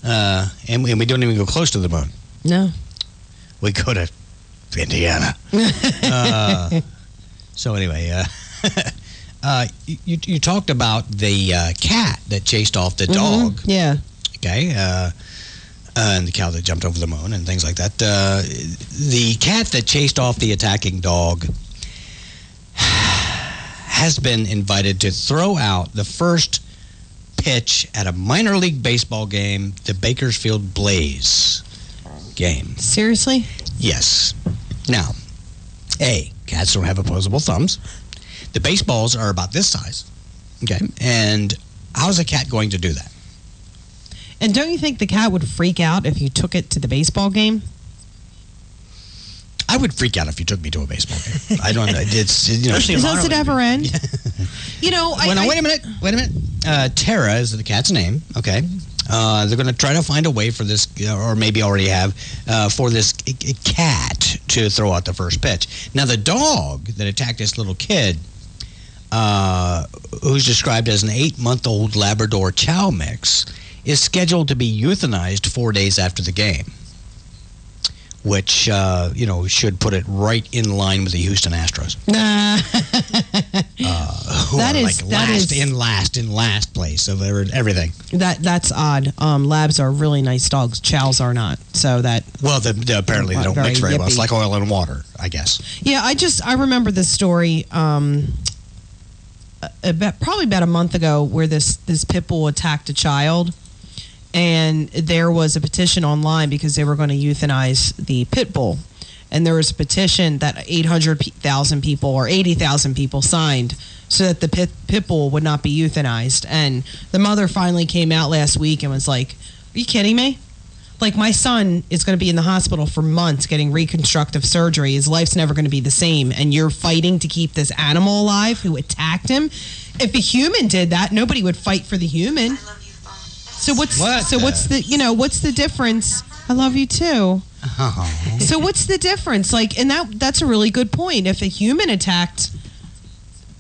[SPEAKER 6] And we don't even go close to the moon.
[SPEAKER 7] No.
[SPEAKER 6] We go to Indiana. So anyway, you talked about the cat that chased off the dog.
[SPEAKER 7] Yeah.
[SPEAKER 6] Okay. And the cow that jumped over the moon and things like that. The cat that chased off the attacking dog has been invited to throw out the first pitch at a minor league baseball game, the Bakersfield Blaze game.
[SPEAKER 7] Seriously?
[SPEAKER 6] Yes. Now, cats don't have opposable thumbs. The baseballs are about this size. Okay. And how's a cat going to do that?
[SPEAKER 7] And don't you think the cat would freak out if you took it to the baseball game?
[SPEAKER 6] I would freak out if you took me to a baseball game. I don't know. It's, you know.
[SPEAKER 7] Does it ever end? You know,
[SPEAKER 6] wait a minute. Tara is the cat's name. Okay. They're going to try to find a way for this, or maybe already have, for this cat to throw out the first pitch. Now, the dog that attacked this little kid, who's described as an 8-month-old Labrador Chow mix, is scheduled to be euthanized 4 days after the game, which, should put it right in line with the Houston Astros, who
[SPEAKER 7] That
[SPEAKER 6] are
[SPEAKER 7] is-
[SPEAKER 6] like
[SPEAKER 7] that is-
[SPEAKER 6] in last place of everything.
[SPEAKER 7] That's odd. Labs are really nice dogs. Chows are not. So that.
[SPEAKER 6] Well, apparently they don't mix very well. It's
[SPEAKER 7] yippy.
[SPEAKER 6] like oil and water, I guess.
[SPEAKER 7] Yeah, I remember this story. Probably about a month ago, where this pit bull attacked a child, and there was a petition online because they were going to euthanize the pit bull, and there was a petition that 800,000 people or 80,000 people signed so that the pit bull would not be euthanized. And the mother finally came out last week and was like, "Are you kidding me? Like, my son is going to be in the hospital for months getting reconstructive surgery. His life's never going to be the same. And you're fighting to keep this animal alive who attacked him. If a human did that, nobody would fight for the human. So what's the difference? I love you too.
[SPEAKER 6] Oh.
[SPEAKER 7] So what's the difference? Like, and that's a really good point. If a human attacked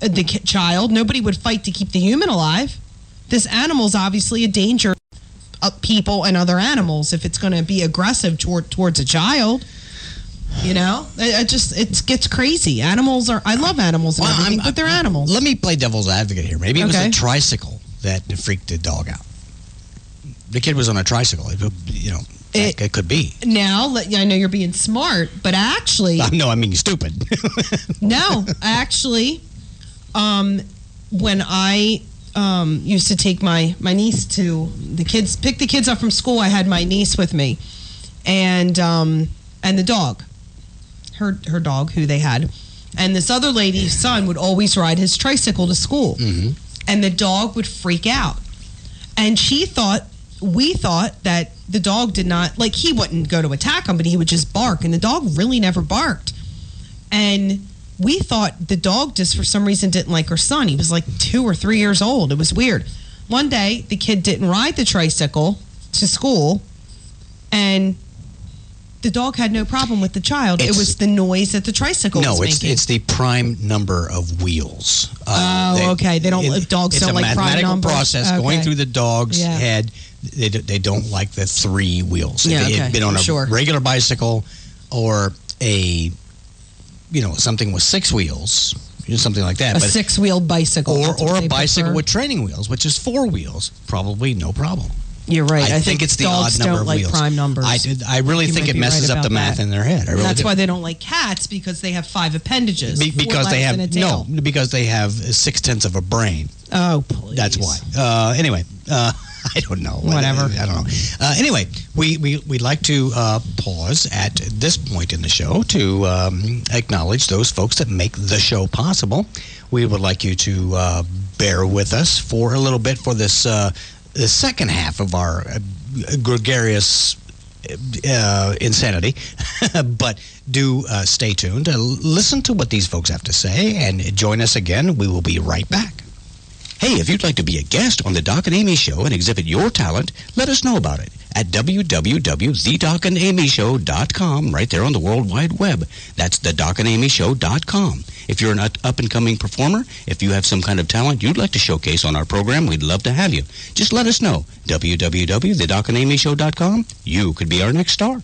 [SPEAKER 7] the child, nobody would fight to keep the human alive. This animal's obviously a danger. People and other animals, if it's going to be aggressive towards a child, it gets crazy. Animals are. I love animals and everything, but they're animals.
[SPEAKER 6] Let me play devil's advocate here. Maybe it was a tricycle that freaked the dog out. The kid was on a tricycle. It could be.
[SPEAKER 7] Now, I know you're being smart, but actually,
[SPEAKER 6] no, I mean stupid.
[SPEAKER 7] No, actually, when I used to take my niece to pick the kids up from school, I had my niece with me, and the dog, her dog who they had, and this other lady's son would always ride his tricycle to school, and the dog would freak out, and we thought that the dog did not, like, he wouldn't go to attack him, but he would just bark, and the dog really never barked, and we thought the dog just for some reason didn't like her son. He was like 2 or 3 years old. It was weird. One day, the kid didn't ride the tricycle to school, and the dog had no problem with the child. It was the noise that the tricycle was making.
[SPEAKER 6] No, it's the prime number of wheels.
[SPEAKER 7] Okay. Dogs don't like prime numbers.
[SPEAKER 6] It's a mathematical process going through the dog's head. They don't like the 3 wheels. If it had been on a regular bicycle or something with 6 wheels, something like that.
[SPEAKER 7] A 6-wheeled bicycle.
[SPEAKER 6] Or a bicycle with training wheels, which is 4 wheels, probably no problem.
[SPEAKER 7] You're right.
[SPEAKER 6] I think it's the odd number of wheels.
[SPEAKER 7] Prime numbers.
[SPEAKER 6] I really think it messes up the math in their head.
[SPEAKER 7] That's why they don't like cats, because they have 5 appendages.
[SPEAKER 6] Because they have 6/10 of a brain.
[SPEAKER 7] Oh, please.
[SPEAKER 6] That's why. Anyway. I don't know.
[SPEAKER 7] Whatever.
[SPEAKER 6] I don't know. Anyway, we'd like to pause at this point in the show to acknowledge those folks that make the show possible. We would like you to bear with us for a little bit for this the second half of our gregarious insanity. But do stay tuned. Listen to what these folks have to say and join us again. We will be right back. Hey, if you'd like to be a guest on the Doc and Amy Show and exhibit your talent, let us know about it at www.thedocandamyshow.com, right there on the World Wide Web. That's thedocandamyshow.com. If you're an up-and-coming performer, if you have some kind of talent you'd like to showcase on our program, we'd love to have you. Just let us know. www.thedocandamyshow.com. You could be our next star.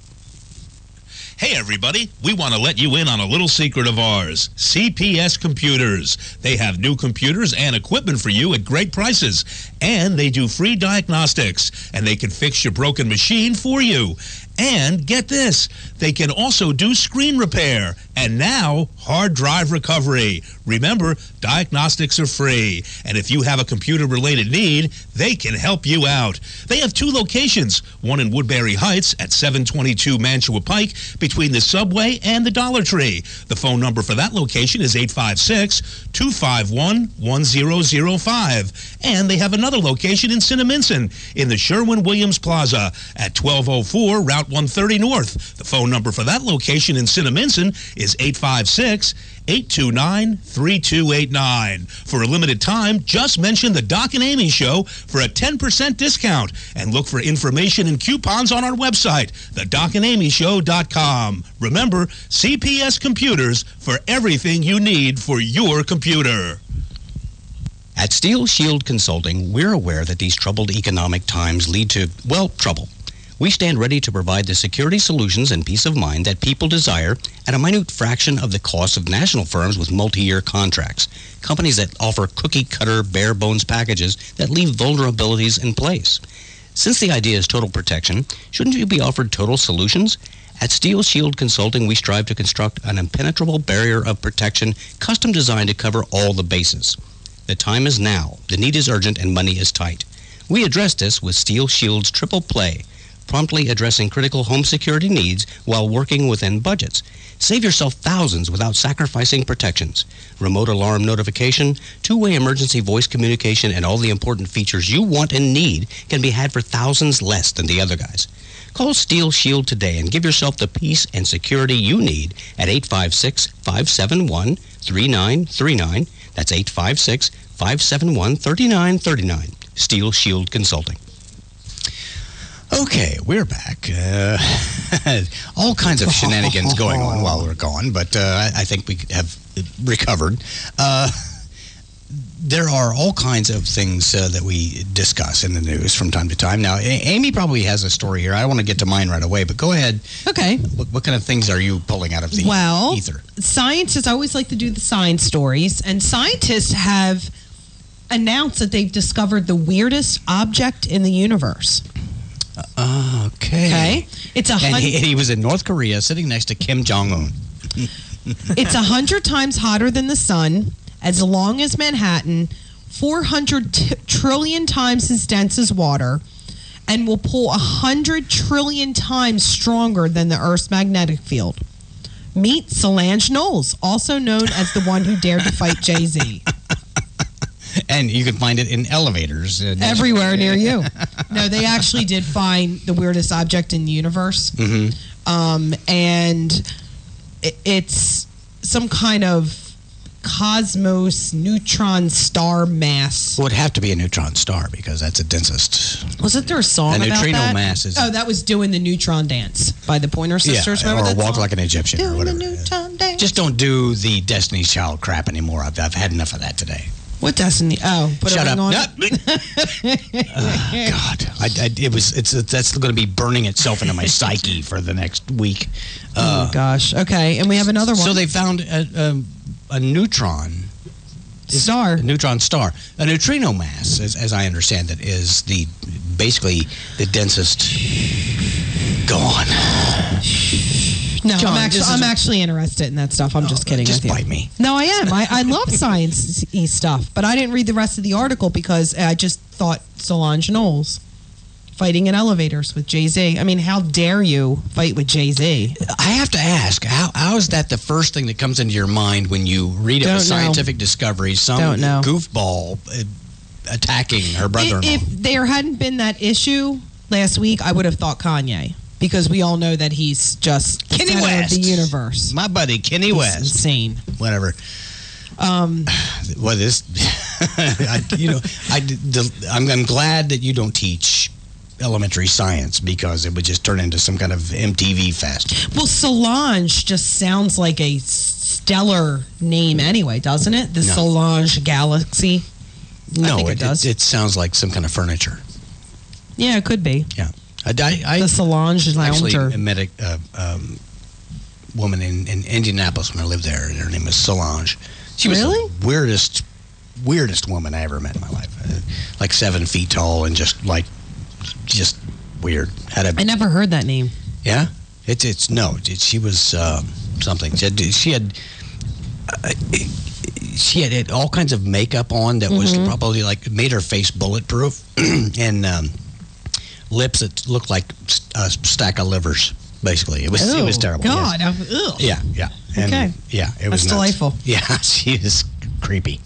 [SPEAKER 9] Hey, everybody, we want to let you in on a little secret of ours. CPS Computers. They have new computers and equipment for you at great prices. And they do free diagnostics. And they can fix your broken machine for you. And get this, they can also do screen repair. And now, hard drive recovery. Remember, diagnostics are free. And if you have a computer-related need, they can help you out. They have 2 locations, one in Woodbury Heights at 722 Mantua Pike between the Subway and the Dollar Tree. The phone number for that location is 856-251-1005. And they have another location in Cinnaminson in the Sherwin-Williams Plaza at 1204 Route 130 North. The phone number for that location in Cinnaminson is 856-829-3289. For a limited time, just mention the Doc and Amy Show for a 10% discount and look for information and coupons on our website, thedocandamyshow.com. Remember, CPS Computers for everything you need for your computer.
[SPEAKER 6] At Steel Shield Consulting, we're aware that these troubled economic times lead to, trouble. We stand ready to provide the security solutions and peace of mind that people desire at a minute fraction of the cost of national firms with multi-year contracts. Companies that offer cookie-cutter, bare-bones packages that leave vulnerabilities in place. Since the idea is total protection, shouldn't you be offered total solutions? At Steel Shield Consulting, we strive to construct an impenetrable barrier of protection, custom designed to cover all the bases. The time is now. The need is urgent and money is tight. We address this with Steel Shield's Triple Play, promptly addressing critical home security needs while working within budgets. Save yourself thousands without sacrificing protections. Remote alarm notification, two-way emergency voice communication, and all the important features you want and need can be had for thousands less than the other guys. Call Steel Shield today and give yourself the peace and security you need at 856-571-3939. That's 856-571-3939. Steel Shield Consulting. Okay, we're back. All kinds of shenanigans going on while we're gone, but I think we have recovered. There are all kinds of things that we discuss in the news from time to time. Now, Amy probably has a story here. I want to get to mine right away, but go ahead.
[SPEAKER 7] Okay.
[SPEAKER 6] What kind of things are you pulling out of the ether?
[SPEAKER 7] Scientists, I always like to do the science stories, and scientists have announced that they've discovered the weirdest object in the universe.
[SPEAKER 6] Okay.
[SPEAKER 7] It's
[SPEAKER 6] he was in North Korea sitting next to Kim Jong-un.
[SPEAKER 7] It's 100 times hotter than the sun, as long as Manhattan, 400 trillion times as dense as water, and will pull 100 trillion times stronger than the Earth's magnetic field. Meet Solange Knowles, also known as the one who dared to fight Jay-Z.
[SPEAKER 6] And you can find it in elevators.
[SPEAKER 7] Everywhere near you. No, they actually did find the weirdest object in the universe.
[SPEAKER 6] Mm-hmm.
[SPEAKER 7] And it's some kind of cosmos neutron star mass.
[SPEAKER 6] Well, it'd have to be a neutron star because that's the densest.
[SPEAKER 7] Wasn't there a song about that?
[SPEAKER 6] A neutrino mass is...
[SPEAKER 7] Oh, that was Doing the Neutron Dance by the Pointer Sisters.
[SPEAKER 6] Yeah,
[SPEAKER 7] Remember
[SPEAKER 6] or
[SPEAKER 7] that
[SPEAKER 6] Walk
[SPEAKER 7] song?
[SPEAKER 6] Like an Egyptian
[SPEAKER 7] Doing
[SPEAKER 6] or whatever.
[SPEAKER 7] the Neutron Dance.
[SPEAKER 6] Just don't do the Destiny's Child crap anymore. I've had enough of that today.
[SPEAKER 7] What Destiny? Oh, put
[SPEAKER 6] Shut
[SPEAKER 7] a ring
[SPEAKER 6] up.
[SPEAKER 7] on
[SPEAKER 6] God. That's going to be burning itself into my psyche for the next week.
[SPEAKER 7] Oh, gosh. Okay, and we have another one.
[SPEAKER 6] So they found a neutron
[SPEAKER 7] star.
[SPEAKER 6] A neutron star. A neutrino mass, as I understand it, is basically the densest. Go on.
[SPEAKER 7] No,
[SPEAKER 6] John,
[SPEAKER 7] I'm actually interested in that stuff. I'm just kidding
[SPEAKER 6] just
[SPEAKER 7] with you.
[SPEAKER 6] bite me.
[SPEAKER 7] No, I am. I love science-y stuff, but I didn't read the rest of the article because I just thought Solange Knowles fighting in elevators with Jay-Z. I mean, how dare you fight with Jay-Z?
[SPEAKER 6] I have to ask, how is that the first thing that comes into your mind when you read of a scientific discovery, some goofball attacking her brother-in-law?
[SPEAKER 7] If there hadn't been that issue last week, I would have thought Kanye. Because we all know that he's just
[SPEAKER 6] Kenny
[SPEAKER 7] center
[SPEAKER 6] West,
[SPEAKER 7] of the universe.
[SPEAKER 6] My buddy Kenny West,
[SPEAKER 7] insane.
[SPEAKER 6] Whatever. I'm glad that you don't teach elementary science because it would just turn into some kind of MTV fest.
[SPEAKER 7] Well, Solange just sounds like a stellar name anyway, doesn't it? The Solange Galaxy.
[SPEAKER 6] No,
[SPEAKER 7] I think it does.
[SPEAKER 6] It sounds like some kind of furniture.
[SPEAKER 7] Yeah, it could be.
[SPEAKER 6] Yeah.
[SPEAKER 7] The Solange Lounger.
[SPEAKER 6] Actually met a woman in Indianapolis when I lived there. Her name was Solange. She was the weirdest woman I ever met in my life. Like 7 feet tall and just weird.
[SPEAKER 7] I never heard that name.
[SPEAKER 6] Yeah? She was something. She had all kinds of makeup on that was probably made her face bulletproof and lips that looked like a stack of livers. Basically, it was terrible.
[SPEAKER 7] God,
[SPEAKER 6] yeah. And
[SPEAKER 7] okay,
[SPEAKER 6] yeah, it was
[SPEAKER 7] that's delightful.
[SPEAKER 6] Yeah, she is creepy.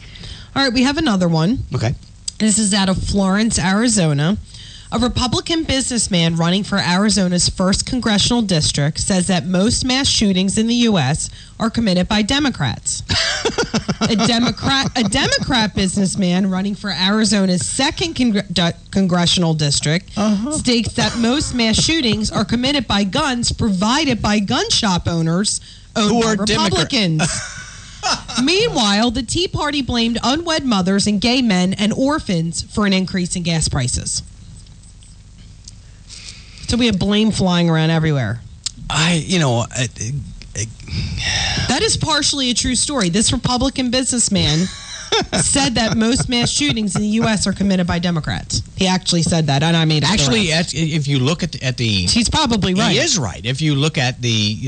[SPEAKER 7] All right, we have another one.
[SPEAKER 6] Okay,
[SPEAKER 7] this is out of Florence, Arizona. A Republican businessman running for Arizona's 1st congressional district says that most mass shootings in the U.S. are committed by Democrats. A Democrat businessman running for Arizona's 2nd congressional district states that most mass shootings are committed by guns provided by gun shop owners owned by Republicans. Meanwhile, the Tea Party blamed unwed mothers and gay men and orphans for an increase in gas prices. So we have blame flying around everywhere.
[SPEAKER 6] That
[SPEAKER 7] is partially a true story. This Republican businessman said that most mass shootings in the U.S. are committed by Democrats. He actually said that, and I made it
[SPEAKER 6] actually, if you look at the,
[SPEAKER 7] he's probably right.
[SPEAKER 6] He is right. If you look at the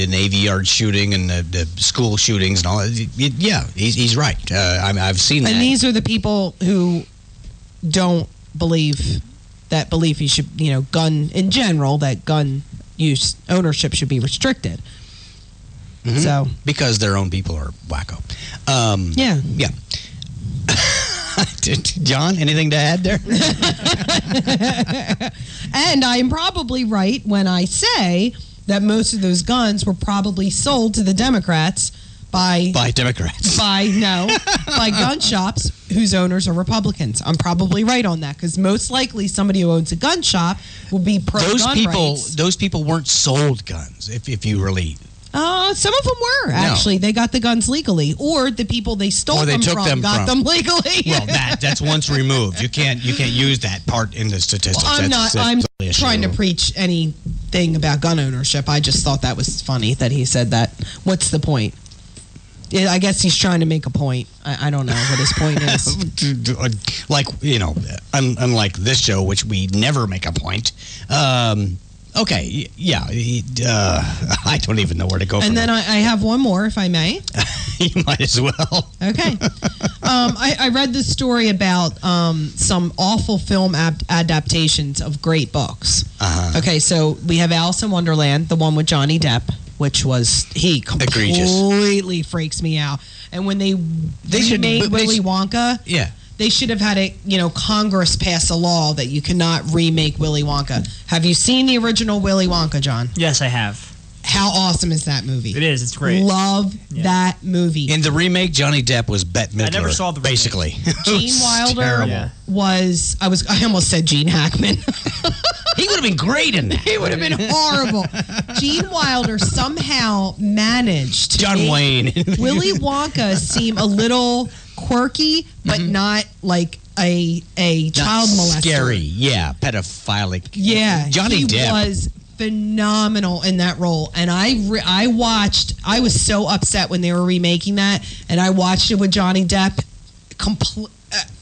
[SPEAKER 6] Navy Yard shooting and the school shootings and all, he's right. I've seen that.
[SPEAKER 7] And these are the people who don't believe he should, gun in general, that gun use ownership should be restricted.
[SPEAKER 6] Mm-hmm.
[SPEAKER 7] So
[SPEAKER 6] because their own people are wacko.
[SPEAKER 7] Yeah.
[SPEAKER 6] John, anything to add there?
[SPEAKER 7] And I am probably right when I say that most of those guns were probably sold to the Democrats by
[SPEAKER 6] Democrats.
[SPEAKER 7] By gun shops whose owners are Republicans. I'm probably right on that because most likely somebody who owns a gun shop will be pro-gun rights.
[SPEAKER 6] Those people weren't sold guns. If you really.
[SPEAKER 7] Some of them were actually. They got the guns legally, or the people they stole them from got them legally.
[SPEAKER 6] Well, that's once removed. You can't use that part in the statistics.
[SPEAKER 7] Well, I'm trying to preach anything about gun ownership. I just thought that was funny that he said that. What's the point? I guess he's trying to make a point. I don't know what his point is.
[SPEAKER 6] Unlike this show, which we never make a point. Okay, yeah. I don't even know where to go from
[SPEAKER 7] And then I have one more, if I may.
[SPEAKER 6] You might as well.
[SPEAKER 7] Okay. I read this story about some awful film adaptations of great books.
[SPEAKER 6] Uh-huh.
[SPEAKER 7] Okay, so we have Alice in Wonderland, the one with Johnny Depp, which was, he completely freaks me out. And when they made Willy Wonka...
[SPEAKER 6] Yeah.
[SPEAKER 7] They should have had Congress pass a law that you cannot remake Willy Wonka. Have you seen the original Willy Wonka, John?
[SPEAKER 2] Yes, I have.
[SPEAKER 7] How awesome is that movie?
[SPEAKER 2] It is. It's great.
[SPEAKER 7] Love that movie.
[SPEAKER 6] In the remake, Johnny Depp was Bette Midler.
[SPEAKER 2] I never saw the remake.
[SPEAKER 6] Basically.
[SPEAKER 7] Gene Wilder was... I almost said Gene Hackman.
[SPEAKER 6] He would have been great in that.
[SPEAKER 7] He would have been horrible. Gene Wilder somehow managed to make
[SPEAKER 6] Wayne.
[SPEAKER 7] Willy Wonka seem a little quirky, but not like a child molester.
[SPEAKER 6] Scary, yeah, pedophilic.
[SPEAKER 7] Yeah,
[SPEAKER 6] Johnny Depp
[SPEAKER 7] was phenomenal in that role, and I watched. I was so upset when they were remaking that, and I watched it with Johnny Depp.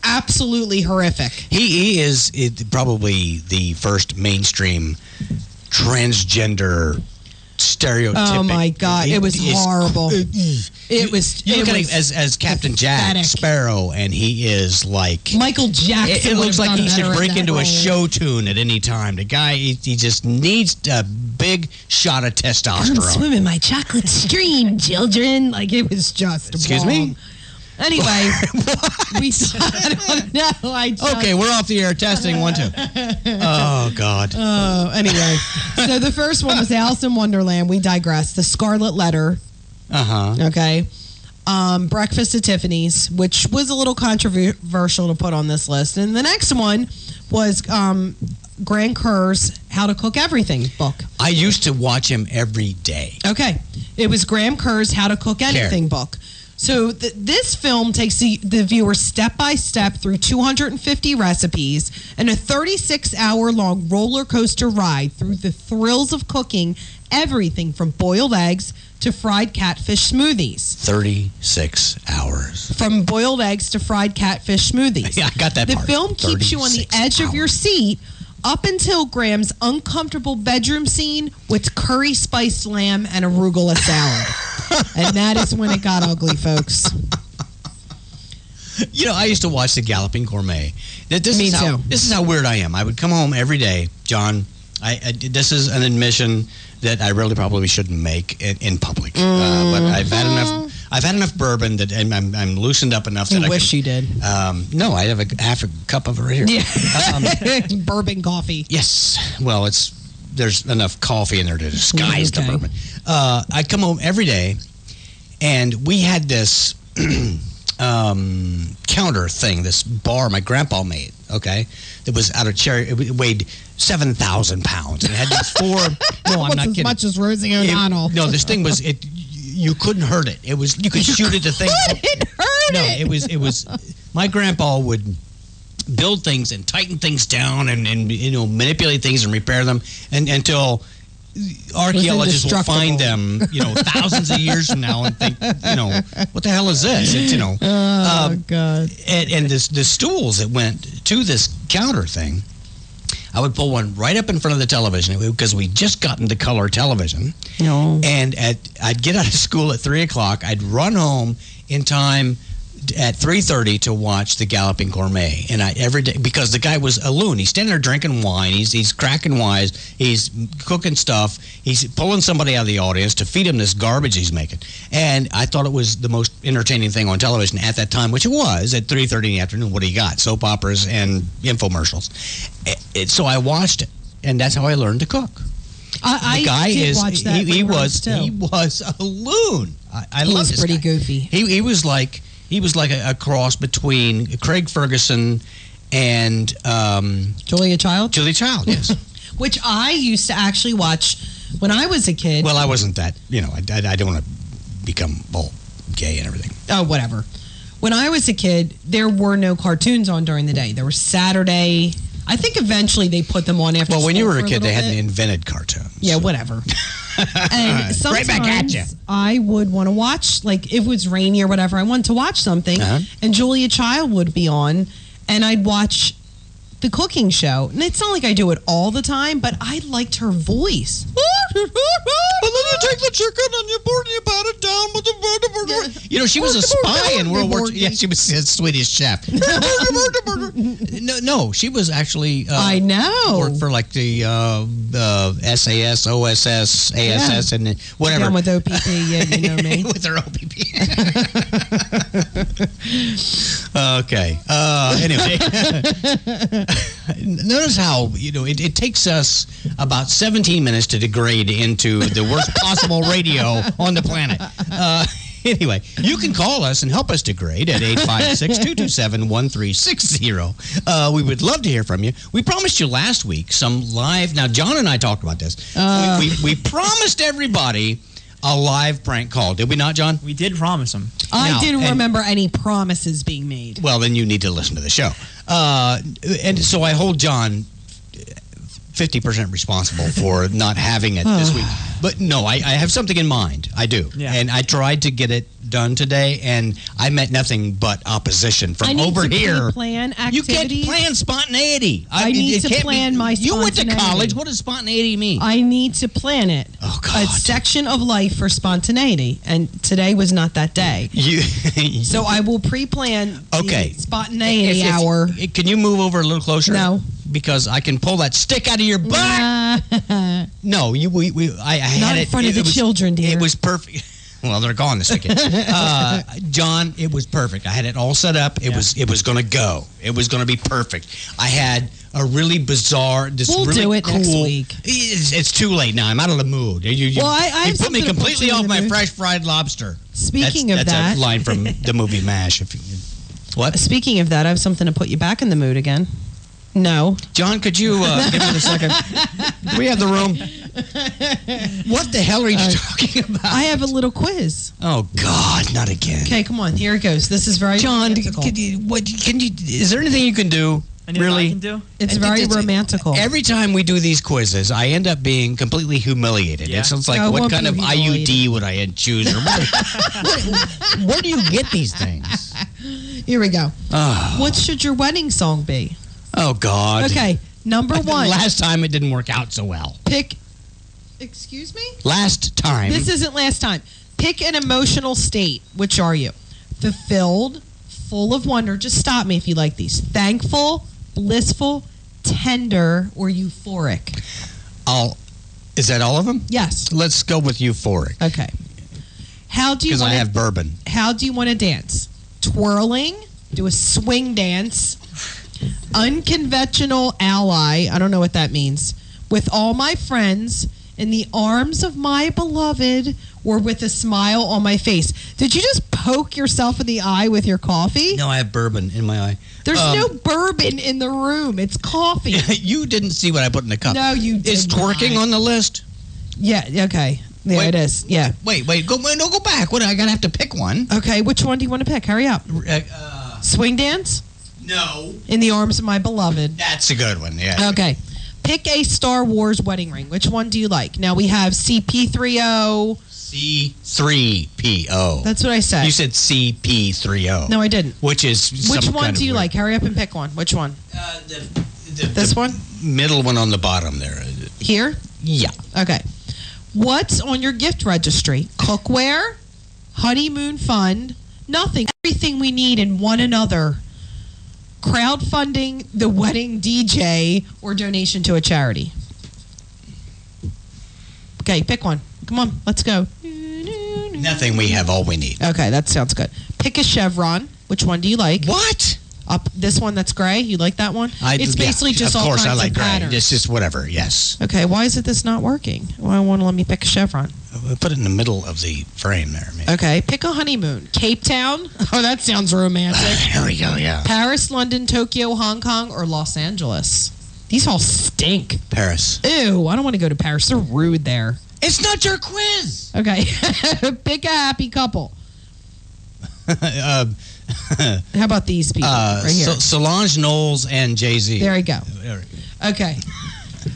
[SPEAKER 7] Absolutely horrific.
[SPEAKER 6] He is probably the first mainstream transgender stereotypic.
[SPEAKER 7] Oh my God, it was horrible. It was.
[SPEAKER 6] You look at him as Captain Jack Sparrow, and he is like
[SPEAKER 7] Michael Jackson.
[SPEAKER 6] It looks like he should break into a show tune at any time. The guy, he just needs a big shot of testosterone.
[SPEAKER 7] Come swim in my chocolate stream, children. Like, it was just
[SPEAKER 6] Excuse me?
[SPEAKER 7] Anyway, I don't know.
[SPEAKER 6] Okay, we're off the air. Testing 1 2. Oh God.
[SPEAKER 7] Anyway, so the first one was Alice in Wonderland. We digress. The Scarlet Letter. Okay. Breakfast at Tiffany's, which was a little controversial to put on this list. And the next one was Grant Kerr's How to Cook Everything book.
[SPEAKER 6] I used to watch him every day.
[SPEAKER 7] Okay. It was Graham Kerr's How to Cook Anything book. So this film takes the viewer step by step through 250 recipes and a 36-hour-long roller coaster ride through the thrills of cooking everything from boiled eggs to fried catfish smoothies.
[SPEAKER 6] 36 hours.
[SPEAKER 7] From boiled eggs to fried catfish smoothies.
[SPEAKER 6] Yeah, I got that part.
[SPEAKER 7] The film keeps you on the edge of your seat up until Graham's uncomfortable bedroom scene with curry spiced lamb and arugula salad. And that is when it got ugly, folks.
[SPEAKER 6] You know, I used to watch The Galloping Gourmet. This is how weird I am. I would come home every day, John. This is an admission that I really probably shouldn't make in public. But I've had enough bourbon that I'm loosened up enough that
[SPEAKER 7] I wish you did.
[SPEAKER 6] No, I have half a cup of it right here.
[SPEAKER 7] Yeah. Bourbon coffee.
[SPEAKER 6] Yes. Well, there's enough coffee in there to disguise the bourbon. I come home every day, and we had this counter thing, this bar my grandpa made, okay, that was out of cherry. It weighed 7,000 pounds. And it had these four... No, I'm not kidding.
[SPEAKER 7] As much as Rosie O'Donnell.
[SPEAKER 6] No, this thing was... You couldn't hurt it. It was... You could shoot at the thing.
[SPEAKER 7] Couldn't hurt it.
[SPEAKER 6] No, it was... My grandpa would build things and tighten things down and manipulate things and repair them until archaeologists will find them, thousands of years from now and think, what the hell is this? It's,
[SPEAKER 7] God.
[SPEAKER 6] And the stools that went to this counter thing, I would pull one right up in front of the television because we just got into color television.
[SPEAKER 7] No.
[SPEAKER 6] And I'd get out of school at 3 o'clock. I'd run home in time at 3:30 to watch the Galloping Gourmet, and every day, because the guy was a loon. He's standing there drinking wine. He's cracking wise. He's cooking stuff. He's pulling somebody out of the audience to feed him this garbage he's making. And I thought it was the most entertaining thing on television at that time, which it was at 3:30 in the afternoon. What do you got? Soap operas and infomercials. So I watched it, and that's how I learned to cook.
[SPEAKER 7] The guy watch that
[SPEAKER 6] he was a loon. I love this
[SPEAKER 7] pretty
[SPEAKER 6] guy.
[SPEAKER 7] Goofy.
[SPEAKER 6] He was like a cross between Craig Ferguson and
[SPEAKER 7] Julia Child.
[SPEAKER 6] Julia Child, yes.
[SPEAKER 7] Which I used to actually watch when I was a kid.
[SPEAKER 6] Well, I wasn't that. I don't want to become all gay and everything.
[SPEAKER 7] Oh, whatever. When I was a kid, there were no cartoons on during the day. There was Saturday. I think eventually they put them on after.
[SPEAKER 6] Well, when you were a kid, they
[SPEAKER 7] bit.
[SPEAKER 6] hadn't invented cartoons.
[SPEAKER 7] Yeah, whatever. And sometimes
[SPEAKER 6] right back at you.
[SPEAKER 7] I would want to watch, like, if it was rainy or whatever, I wanted to watch something, and Julia Child would be on, and I'd watch the cooking show. And it's not like I do it all the time, but I liked her voice.
[SPEAKER 6] And then you take the chicken and you pat it down with the... she was a spy in World War II. Yeah, she was a Swedish chef. No, she was actually...
[SPEAKER 7] I know.
[SPEAKER 6] Worked for like the SAS, OSS, ASS, and whatever.
[SPEAKER 7] Down with OPP, yeah, you know me.
[SPEAKER 6] With her OPP. Okay. Anyway. Notice how, it takes us about 17 minutes to degrade into the worst possible radio on the planet. Anyway, you can call us and help us degrade at 856-227-1360. We would love to hear from you. We promised you last week some live... Now, John and I talked about this. We promised everybody a live prank call. Did we not, John?
[SPEAKER 2] We did promise them.
[SPEAKER 7] I didn't remember any promises being made.
[SPEAKER 6] Well, then you need to listen to the show. And so I hold John 50% responsible for not having it this week. But no, I have something in mind. I do. Yeah. And I tried to get it done today, and I met nothing but opposition from over here.
[SPEAKER 7] Plan activities.
[SPEAKER 6] You can't plan spontaneity.
[SPEAKER 7] I need to plan my spontaneity.
[SPEAKER 6] You went to college. What does spontaneity mean?
[SPEAKER 7] I need to plan it.
[SPEAKER 6] Oh, God.
[SPEAKER 7] A section of life for spontaneity, and today was not that day. So I will pre-plan the spontaneity hour.
[SPEAKER 6] Can you move over a little closer?
[SPEAKER 7] No.
[SPEAKER 6] Because I can pull that stick out of your butt. No, I had
[SPEAKER 7] not in
[SPEAKER 6] it.
[SPEAKER 7] front of the children, dear.
[SPEAKER 6] It was perfect. Well, they're gone this weekend. John, it was perfect. I had it all set up. It was going to go. It was going to be perfect. I had a really bizarre,
[SPEAKER 7] we'll
[SPEAKER 6] really
[SPEAKER 7] do it
[SPEAKER 6] cool.
[SPEAKER 7] Next week.
[SPEAKER 6] It's too late now. I'm out of the mood. You put me completely off my fresh fried lobster.
[SPEAKER 7] Speaking of that,
[SPEAKER 6] that's a line from the movie MASH. What?
[SPEAKER 7] Speaking of that, I have something to put you back in the mood again. No.
[SPEAKER 6] John, could you give me a second? We have the room. What the hell are you talking about?
[SPEAKER 7] I have a little quiz.
[SPEAKER 6] Oh, God, not again.
[SPEAKER 7] Okay, come on. Here it goes. This is very
[SPEAKER 6] John,
[SPEAKER 7] romantical.
[SPEAKER 6] Is there anything you can do?
[SPEAKER 2] Really? I can do?
[SPEAKER 7] It's very romantical.
[SPEAKER 6] Every time we do these quizzes, I end up being completely humiliated.
[SPEAKER 2] Yeah.
[SPEAKER 6] It's like, what kind of IUD would I choose? Or where do you get these things?
[SPEAKER 7] Here we go.
[SPEAKER 6] Oh.
[SPEAKER 7] What should your wedding song be?
[SPEAKER 6] Oh, God.
[SPEAKER 7] Okay, number one.
[SPEAKER 6] Last time it didn't work out so well.
[SPEAKER 7] Excuse me?
[SPEAKER 6] Last time.
[SPEAKER 7] This isn't last time. Pick an emotional state. Which are you? Fulfilled, full of wonder. Just stop me if you like these. Thankful, blissful, tender, or euphoric.
[SPEAKER 6] Is that all of them?
[SPEAKER 7] Yes.
[SPEAKER 6] Let's go with euphoric.
[SPEAKER 7] Okay. Because
[SPEAKER 6] I have bourbon.
[SPEAKER 7] How do you want to dance? Twirling, do a swing dance, unconventional ally, I don't know what that means, with all my friends, in the arms of my beloved, or with a smile on my face. Did you just poke yourself in the eye with your coffee?
[SPEAKER 6] No, I have bourbon in my eye.
[SPEAKER 7] There's no bourbon in the room. It's coffee.
[SPEAKER 6] You didn't see what I put in the cup.
[SPEAKER 7] No, you did
[SPEAKER 6] Is twerking on the list?
[SPEAKER 7] Yeah, okay. There it is. Yeah.
[SPEAKER 6] Wait. Go back. What? I gotta have to pick one.
[SPEAKER 7] Okay, which one do you want to pick? Hurry up. Swing dance?
[SPEAKER 6] No.
[SPEAKER 7] In the Arms of My Beloved.
[SPEAKER 6] That's a good one, yeah.
[SPEAKER 7] Okay. Pick a Star Wars wedding ring. Which one do you like? Now we have CP30.
[SPEAKER 6] C3PO.
[SPEAKER 7] That's what I said.
[SPEAKER 6] You said CP30.
[SPEAKER 7] No, I didn't.
[SPEAKER 6] Which is
[SPEAKER 7] Which
[SPEAKER 6] some
[SPEAKER 7] one
[SPEAKER 6] kind
[SPEAKER 7] do
[SPEAKER 6] of
[SPEAKER 7] you
[SPEAKER 6] weird-
[SPEAKER 7] like? Hurry up and pick one. Which one? This one?
[SPEAKER 6] Middle one on the bottom there.
[SPEAKER 7] Here?
[SPEAKER 6] Yeah.
[SPEAKER 7] Okay. What's on your gift registry? Cookware? Honeymoon fund? Nothing. Everything we need in one another. Crowdfunding, the wedding DJ, or donation to a charity. Okay, pick one. Come on, let's go.
[SPEAKER 6] Nothing. We have all we need.
[SPEAKER 7] Okay, that sounds good. Pick a chevron. Which one do you like?
[SPEAKER 6] What?
[SPEAKER 7] Up this one that's gray. You like that one? It's basically just
[SPEAKER 6] of
[SPEAKER 7] all
[SPEAKER 6] course
[SPEAKER 7] kinds
[SPEAKER 6] I like
[SPEAKER 7] of
[SPEAKER 6] gray.
[SPEAKER 7] patterns.
[SPEAKER 6] It's just whatever. Yes.
[SPEAKER 7] Okay, why is this not working? Why won't it let me pick a chevron?
[SPEAKER 6] Put it in the middle of the frame there. Maybe.
[SPEAKER 7] Okay, pick a honeymoon. Cape Town. Oh, that sounds romantic.
[SPEAKER 6] There we go. Yeah.
[SPEAKER 7] Paris, London, Tokyo, Hong Kong, or Los Angeles. These all stink.
[SPEAKER 6] Paris.
[SPEAKER 7] Ew, I don't want to go to Paris. They're rude there.
[SPEAKER 6] It's not your quiz.
[SPEAKER 7] Okay, pick a happy couple. How about these people right here?
[SPEAKER 6] Solange Knowles and Jay-Z.
[SPEAKER 7] There we go. Okay.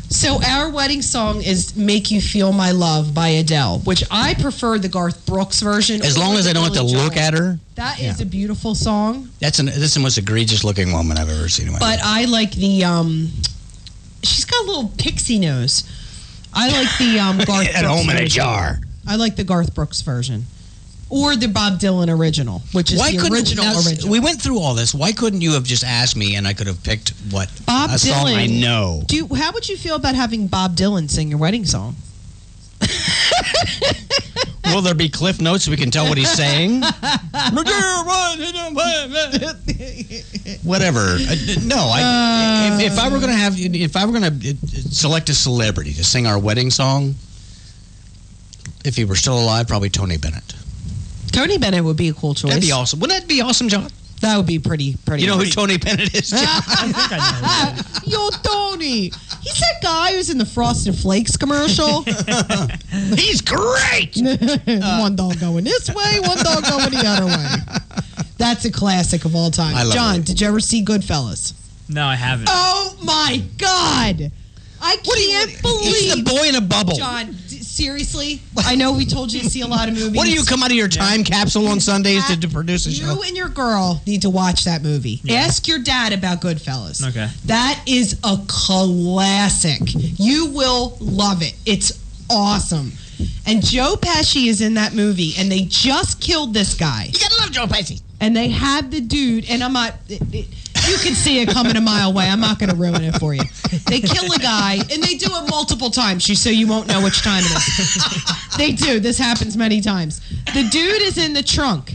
[SPEAKER 7] So our wedding song is "Make You Feel My Love" by Adele, which I prefer the Garth Brooks version.
[SPEAKER 6] As long as I don't have to look at her.
[SPEAKER 7] That is a beautiful song.
[SPEAKER 6] This is the most egregious looking woman I've ever seen in my life.
[SPEAKER 7] But I like the she's got a little pixie nose. I like the Garth Brooks
[SPEAKER 6] at home in a
[SPEAKER 7] version.
[SPEAKER 6] jar.
[SPEAKER 7] I like the Garth Brooks version. Or the Bob Dylan original, which is the original.
[SPEAKER 6] We went through all this. Why couldn't you have just asked me and I could have picked what
[SPEAKER 7] Bob
[SPEAKER 6] a song
[SPEAKER 7] Dylan,
[SPEAKER 6] I know?
[SPEAKER 7] How would you feel about having Bob Dylan sing your wedding song?
[SPEAKER 6] Will there be cliff notes so we can tell what he's saying? Whatever. No, if I were going to select a celebrity to sing our wedding song, if he were still alive, probably Tony Bennett.
[SPEAKER 7] Tony Bennett would be a cool choice.
[SPEAKER 6] That'd be awesome. Wouldn't that be awesome, John?
[SPEAKER 7] That would be pretty.
[SPEAKER 6] You know
[SPEAKER 7] awesome.
[SPEAKER 6] who Tony Bennett is, John?
[SPEAKER 2] I think I know who that is.
[SPEAKER 7] Yo, Tony. He's that guy who's in the Frosted Flakes commercial.
[SPEAKER 6] He's great.
[SPEAKER 7] One dog going this way, one dog going the other way. That's a classic of all time.
[SPEAKER 6] I love
[SPEAKER 7] John,
[SPEAKER 6] it.
[SPEAKER 7] did you ever see Goodfellas?
[SPEAKER 2] No, I haven't.
[SPEAKER 7] Oh my God! I can't believe
[SPEAKER 6] He's the boy in a bubble.
[SPEAKER 7] John, seriously? I know we told you to see a lot of movies.
[SPEAKER 6] What do you come out of your time capsule on Sundays to produce a show?
[SPEAKER 7] You and your girl need to watch that movie. Yeah. Ask your dad about Goodfellas.
[SPEAKER 2] Okay.
[SPEAKER 7] That is a classic. You will love it. It's awesome. And Joe Pesci is in that movie, and they just killed this guy.
[SPEAKER 6] You gotta love Joe Pesci.
[SPEAKER 7] And they had the dude, and I'm not... you can see it coming a mile away. I'm not going to ruin it for you. They kill a guy, and they do it multiple times, so you won't know which time it is. They do. This happens many times. The dude is in the trunk,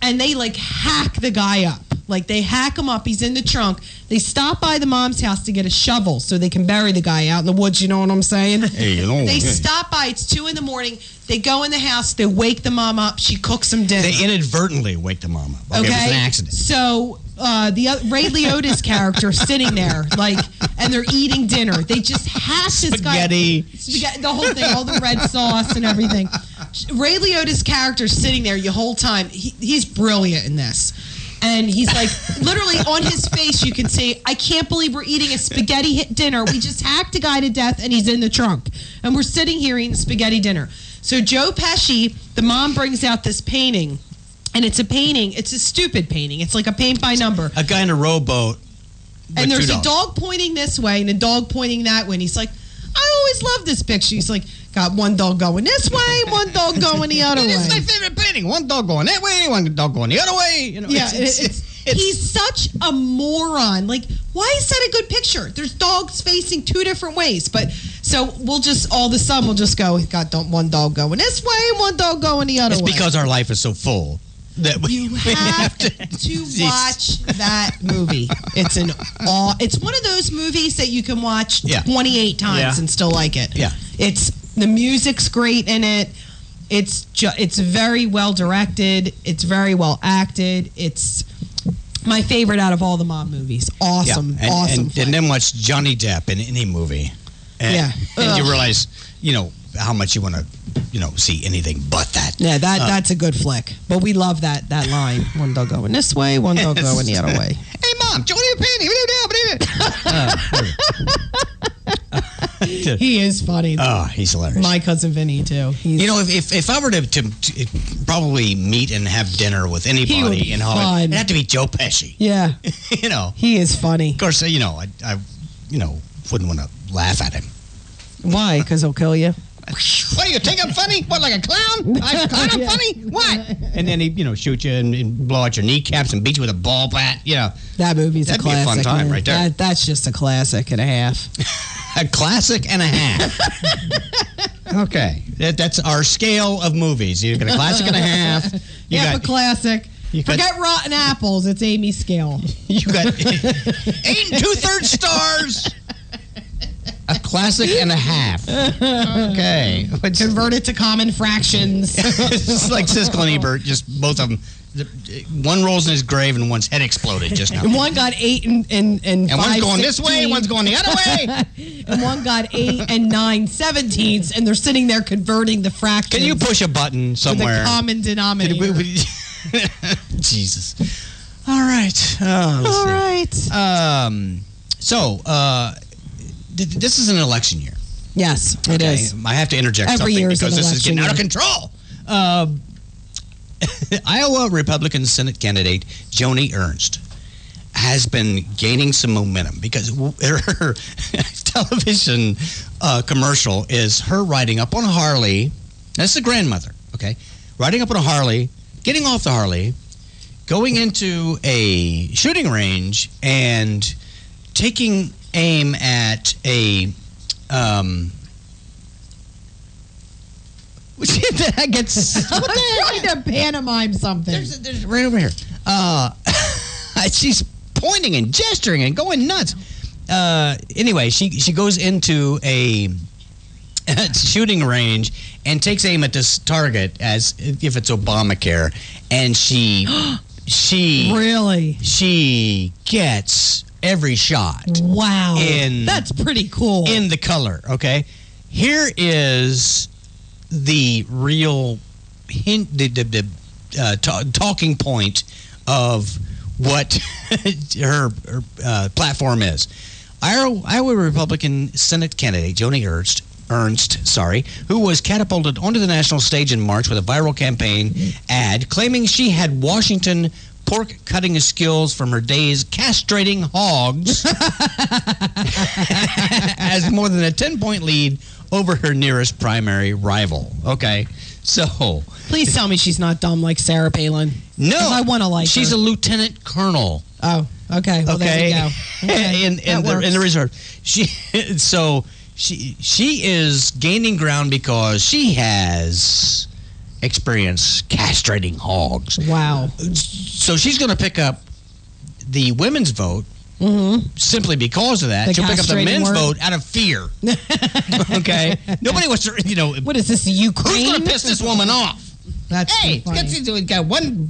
[SPEAKER 7] and they, hack the guy up. They hack him up. He's in the trunk. They stop by the mom's house to get a shovel so they can bury the guy out in the woods. You know what I'm saying?
[SPEAKER 6] Hey, you know.
[SPEAKER 7] They stop by. It's 2 a.m. They go in the house. They wake the mom up. She cooks them dinner.
[SPEAKER 6] They inadvertently wake the mom up.
[SPEAKER 7] Okay.
[SPEAKER 6] It was an accident.
[SPEAKER 7] So Ray Liotta's character sitting there, and they're eating dinner. They just hack this guy.
[SPEAKER 6] Spaghetti,
[SPEAKER 7] the whole thing, all the red sauce and everything. Ray Liotta's character sitting there the whole time. He's brilliant in this. And he's literally on his face, you can see, I can't believe we're eating a spaghetti dinner. We just hacked a guy to death and he's in the trunk. And we're sitting here eating spaghetti dinner. So Joe Pesci, the mom brings out this painting. And it's a painting. It's a stupid painting. It's like a paint by number.
[SPEAKER 6] a guy in a rowboat.
[SPEAKER 7] And there's
[SPEAKER 6] a
[SPEAKER 7] a dog pointing this way and a dog pointing that way. And he's like, I always love this picture. He's like, got one dog going this way, one dog going the other way.
[SPEAKER 6] This is my favorite painting. One dog going that way, one dog going the other way.
[SPEAKER 7] Yeah, he's such a moron. Why is that a good picture? There's dogs facing 2 different ways. But so all the sun will just go, got one dog going this way, one dog going the other way.
[SPEAKER 6] It's because our life is so full that
[SPEAKER 7] you have to watch that movie. It's one of those movies that you can watch 28 times and still like it.
[SPEAKER 6] Yeah.
[SPEAKER 7] The music's great in it. It's very well directed. It's very well acted. It's my favorite out of all the mob movies. Awesome, awesome.
[SPEAKER 6] And then watch Johnny Depp in any movie. And you realize, how much you want to, see anything but that.
[SPEAKER 7] Yeah, that's a good flick. But we love that line. One dog going this way, one dog going the other way.
[SPEAKER 6] Hey, Mom, Jody and Penny.
[SPEAKER 7] He is funny.
[SPEAKER 6] Oh, he's hilarious.
[SPEAKER 7] My cousin Vinny, too.
[SPEAKER 6] You know, if I were to probably meet and have dinner with anybody in Hollywood, it'd have to be Joe Pesci.
[SPEAKER 7] Yeah.
[SPEAKER 6] You know.
[SPEAKER 7] He is funny.
[SPEAKER 6] Of course, you know, I wouldn't want to laugh at him.
[SPEAKER 7] Why? Because he'll kill you.
[SPEAKER 6] What do you think I'm funny? What, like a clown? I'm funny? What? And then he, shoot you and blow out your kneecaps and beat you with a ball bat.
[SPEAKER 7] That movie's
[SPEAKER 6] that'd
[SPEAKER 7] a classic.
[SPEAKER 6] That'd be a fun time,
[SPEAKER 7] man.
[SPEAKER 6] right there.
[SPEAKER 7] That's just a classic and a half.
[SPEAKER 6] A classic and a half. Okay, that's our scale of movies. You got a classic and a half.
[SPEAKER 7] A classic. Forget Rotten Apples. It's Amy's scale.
[SPEAKER 6] You got 8 2/3 stars. A classic and a half. Okay.
[SPEAKER 7] Convert it to common fractions.
[SPEAKER 6] It's like Siskel and Ebert, just both of them. One rolls in his grave and one's head exploded just now.
[SPEAKER 7] And one got 8 and
[SPEAKER 6] one's going this way, one's going the other way.
[SPEAKER 7] And one got 8 and 9/17, and they're sitting there converting the fractions.
[SPEAKER 6] Can you push a button somewhere?
[SPEAKER 7] To the common denominator.
[SPEAKER 6] Jesus. All right.
[SPEAKER 7] All right.
[SPEAKER 6] This is an election year.
[SPEAKER 7] Yes, it is.
[SPEAKER 6] I have to interject
[SPEAKER 7] Every
[SPEAKER 6] something
[SPEAKER 7] year
[SPEAKER 6] because this is getting out of
[SPEAKER 7] year.
[SPEAKER 6] control. Iowa Republican Senate candidate Joni Ernst has been gaining some momentum because her television commercial is her riding up on a Harley. That's the grandmother, okay? Riding up on a Harley, getting off the Harley, going into a shooting range, and taking aim at a that gets
[SPEAKER 7] I'm trying to pantomime something.
[SPEAKER 6] There's right over here. She's pointing and gesturing and going nuts. Anyway, she goes into a shooting range and takes aim at this target as if it's Obamacare, and she gets every shot.
[SPEAKER 7] Wow. That's pretty cool.
[SPEAKER 6] In the color, okay? Here is the real hint, the talking point of what her platform is. Iowa Republican Senate candidate Joni Ernst, who was catapulted onto the national stage in March with a viral campaign ad claiming she had Washington pork cutting skills from her days castrating hogs, has more than a 10-point lead over her nearest primary rival. Okay, so
[SPEAKER 7] please tell me she's not dumb like Sarah Palin.
[SPEAKER 6] No,
[SPEAKER 7] I want to like
[SPEAKER 6] she's
[SPEAKER 7] her.
[SPEAKER 6] A lieutenant colonel.
[SPEAKER 7] Oh, okay. Well, there you go. Okay.
[SPEAKER 6] in the reserve. She is gaining ground because she has experience castrating hogs.
[SPEAKER 7] Wow.
[SPEAKER 6] So she's going to pick up the women's vote simply because of that. She'll pick up the men's vote out of fear. Okay? Nobody wants to,
[SPEAKER 7] What is this, Ukraine?
[SPEAKER 6] Who's going to piss this woman off?
[SPEAKER 7] That's
[SPEAKER 6] we got one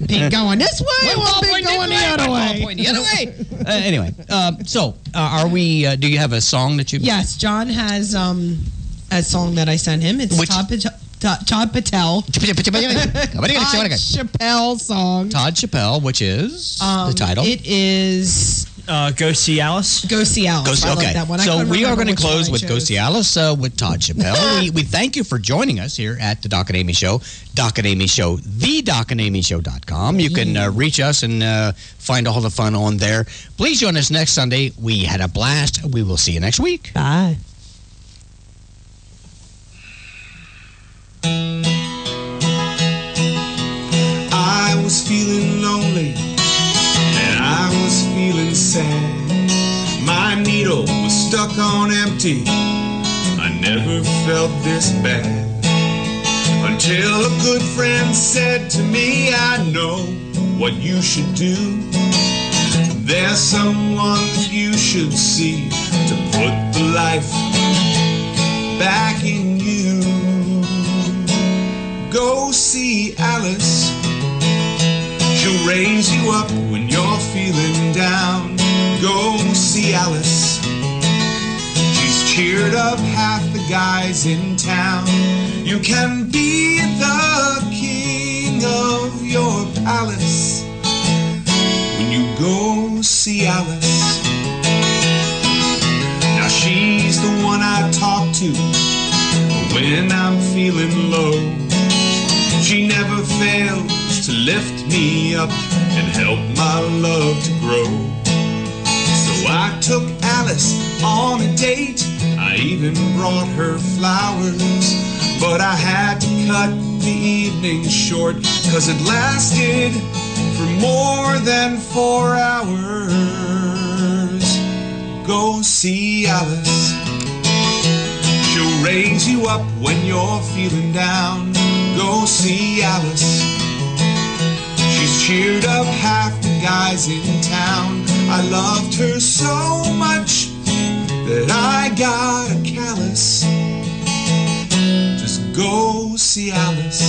[SPEAKER 7] pig going this way, one pig going the other way.
[SPEAKER 6] Anyway, so are we, do you have a song that you...
[SPEAKER 7] Yes, John has a song that I sent him. It's Todd Patel. Todd Chappelle song.
[SPEAKER 6] Todd Chappelle, which is the title.
[SPEAKER 2] It is Go See Alice.
[SPEAKER 7] Go See Alice. I like that one.
[SPEAKER 6] So we are going to close with Go See Alice with Todd Chappelle. we thank you for joining us here at the Doc and Amy Show. Doc and Amy Show, thedocandamyshow.com. You can reach us and find all the fun on there. Please join us next Sunday. We had a blast. We will see you next week.
[SPEAKER 7] Bye.
[SPEAKER 10] I was feeling lonely and I was feeling sad. My needle was stuck on empty. I never felt this bad until a good friend said to me, I know what you should do. There's someone that you should see to put the life back in you. Go see Alice. She'll raise you up when you're feeling down. Go see Alice. She's cheered up half the guys in town. You can be the king of your palace when you go go see Alice. Now she's the one I talk to when I'm feeling low. She never fails to lift me up and help my love to grow. So I took Alice on a date. I even brought her flowers, but I had to cut the evening short, 'cause it lasted for more than 4 hours. Go see Alice. She'll raise you up when you're feeling down. Go see Alice. She's cheered up half the guys in town. I loved her so much that I got a callus. Just go see Alice.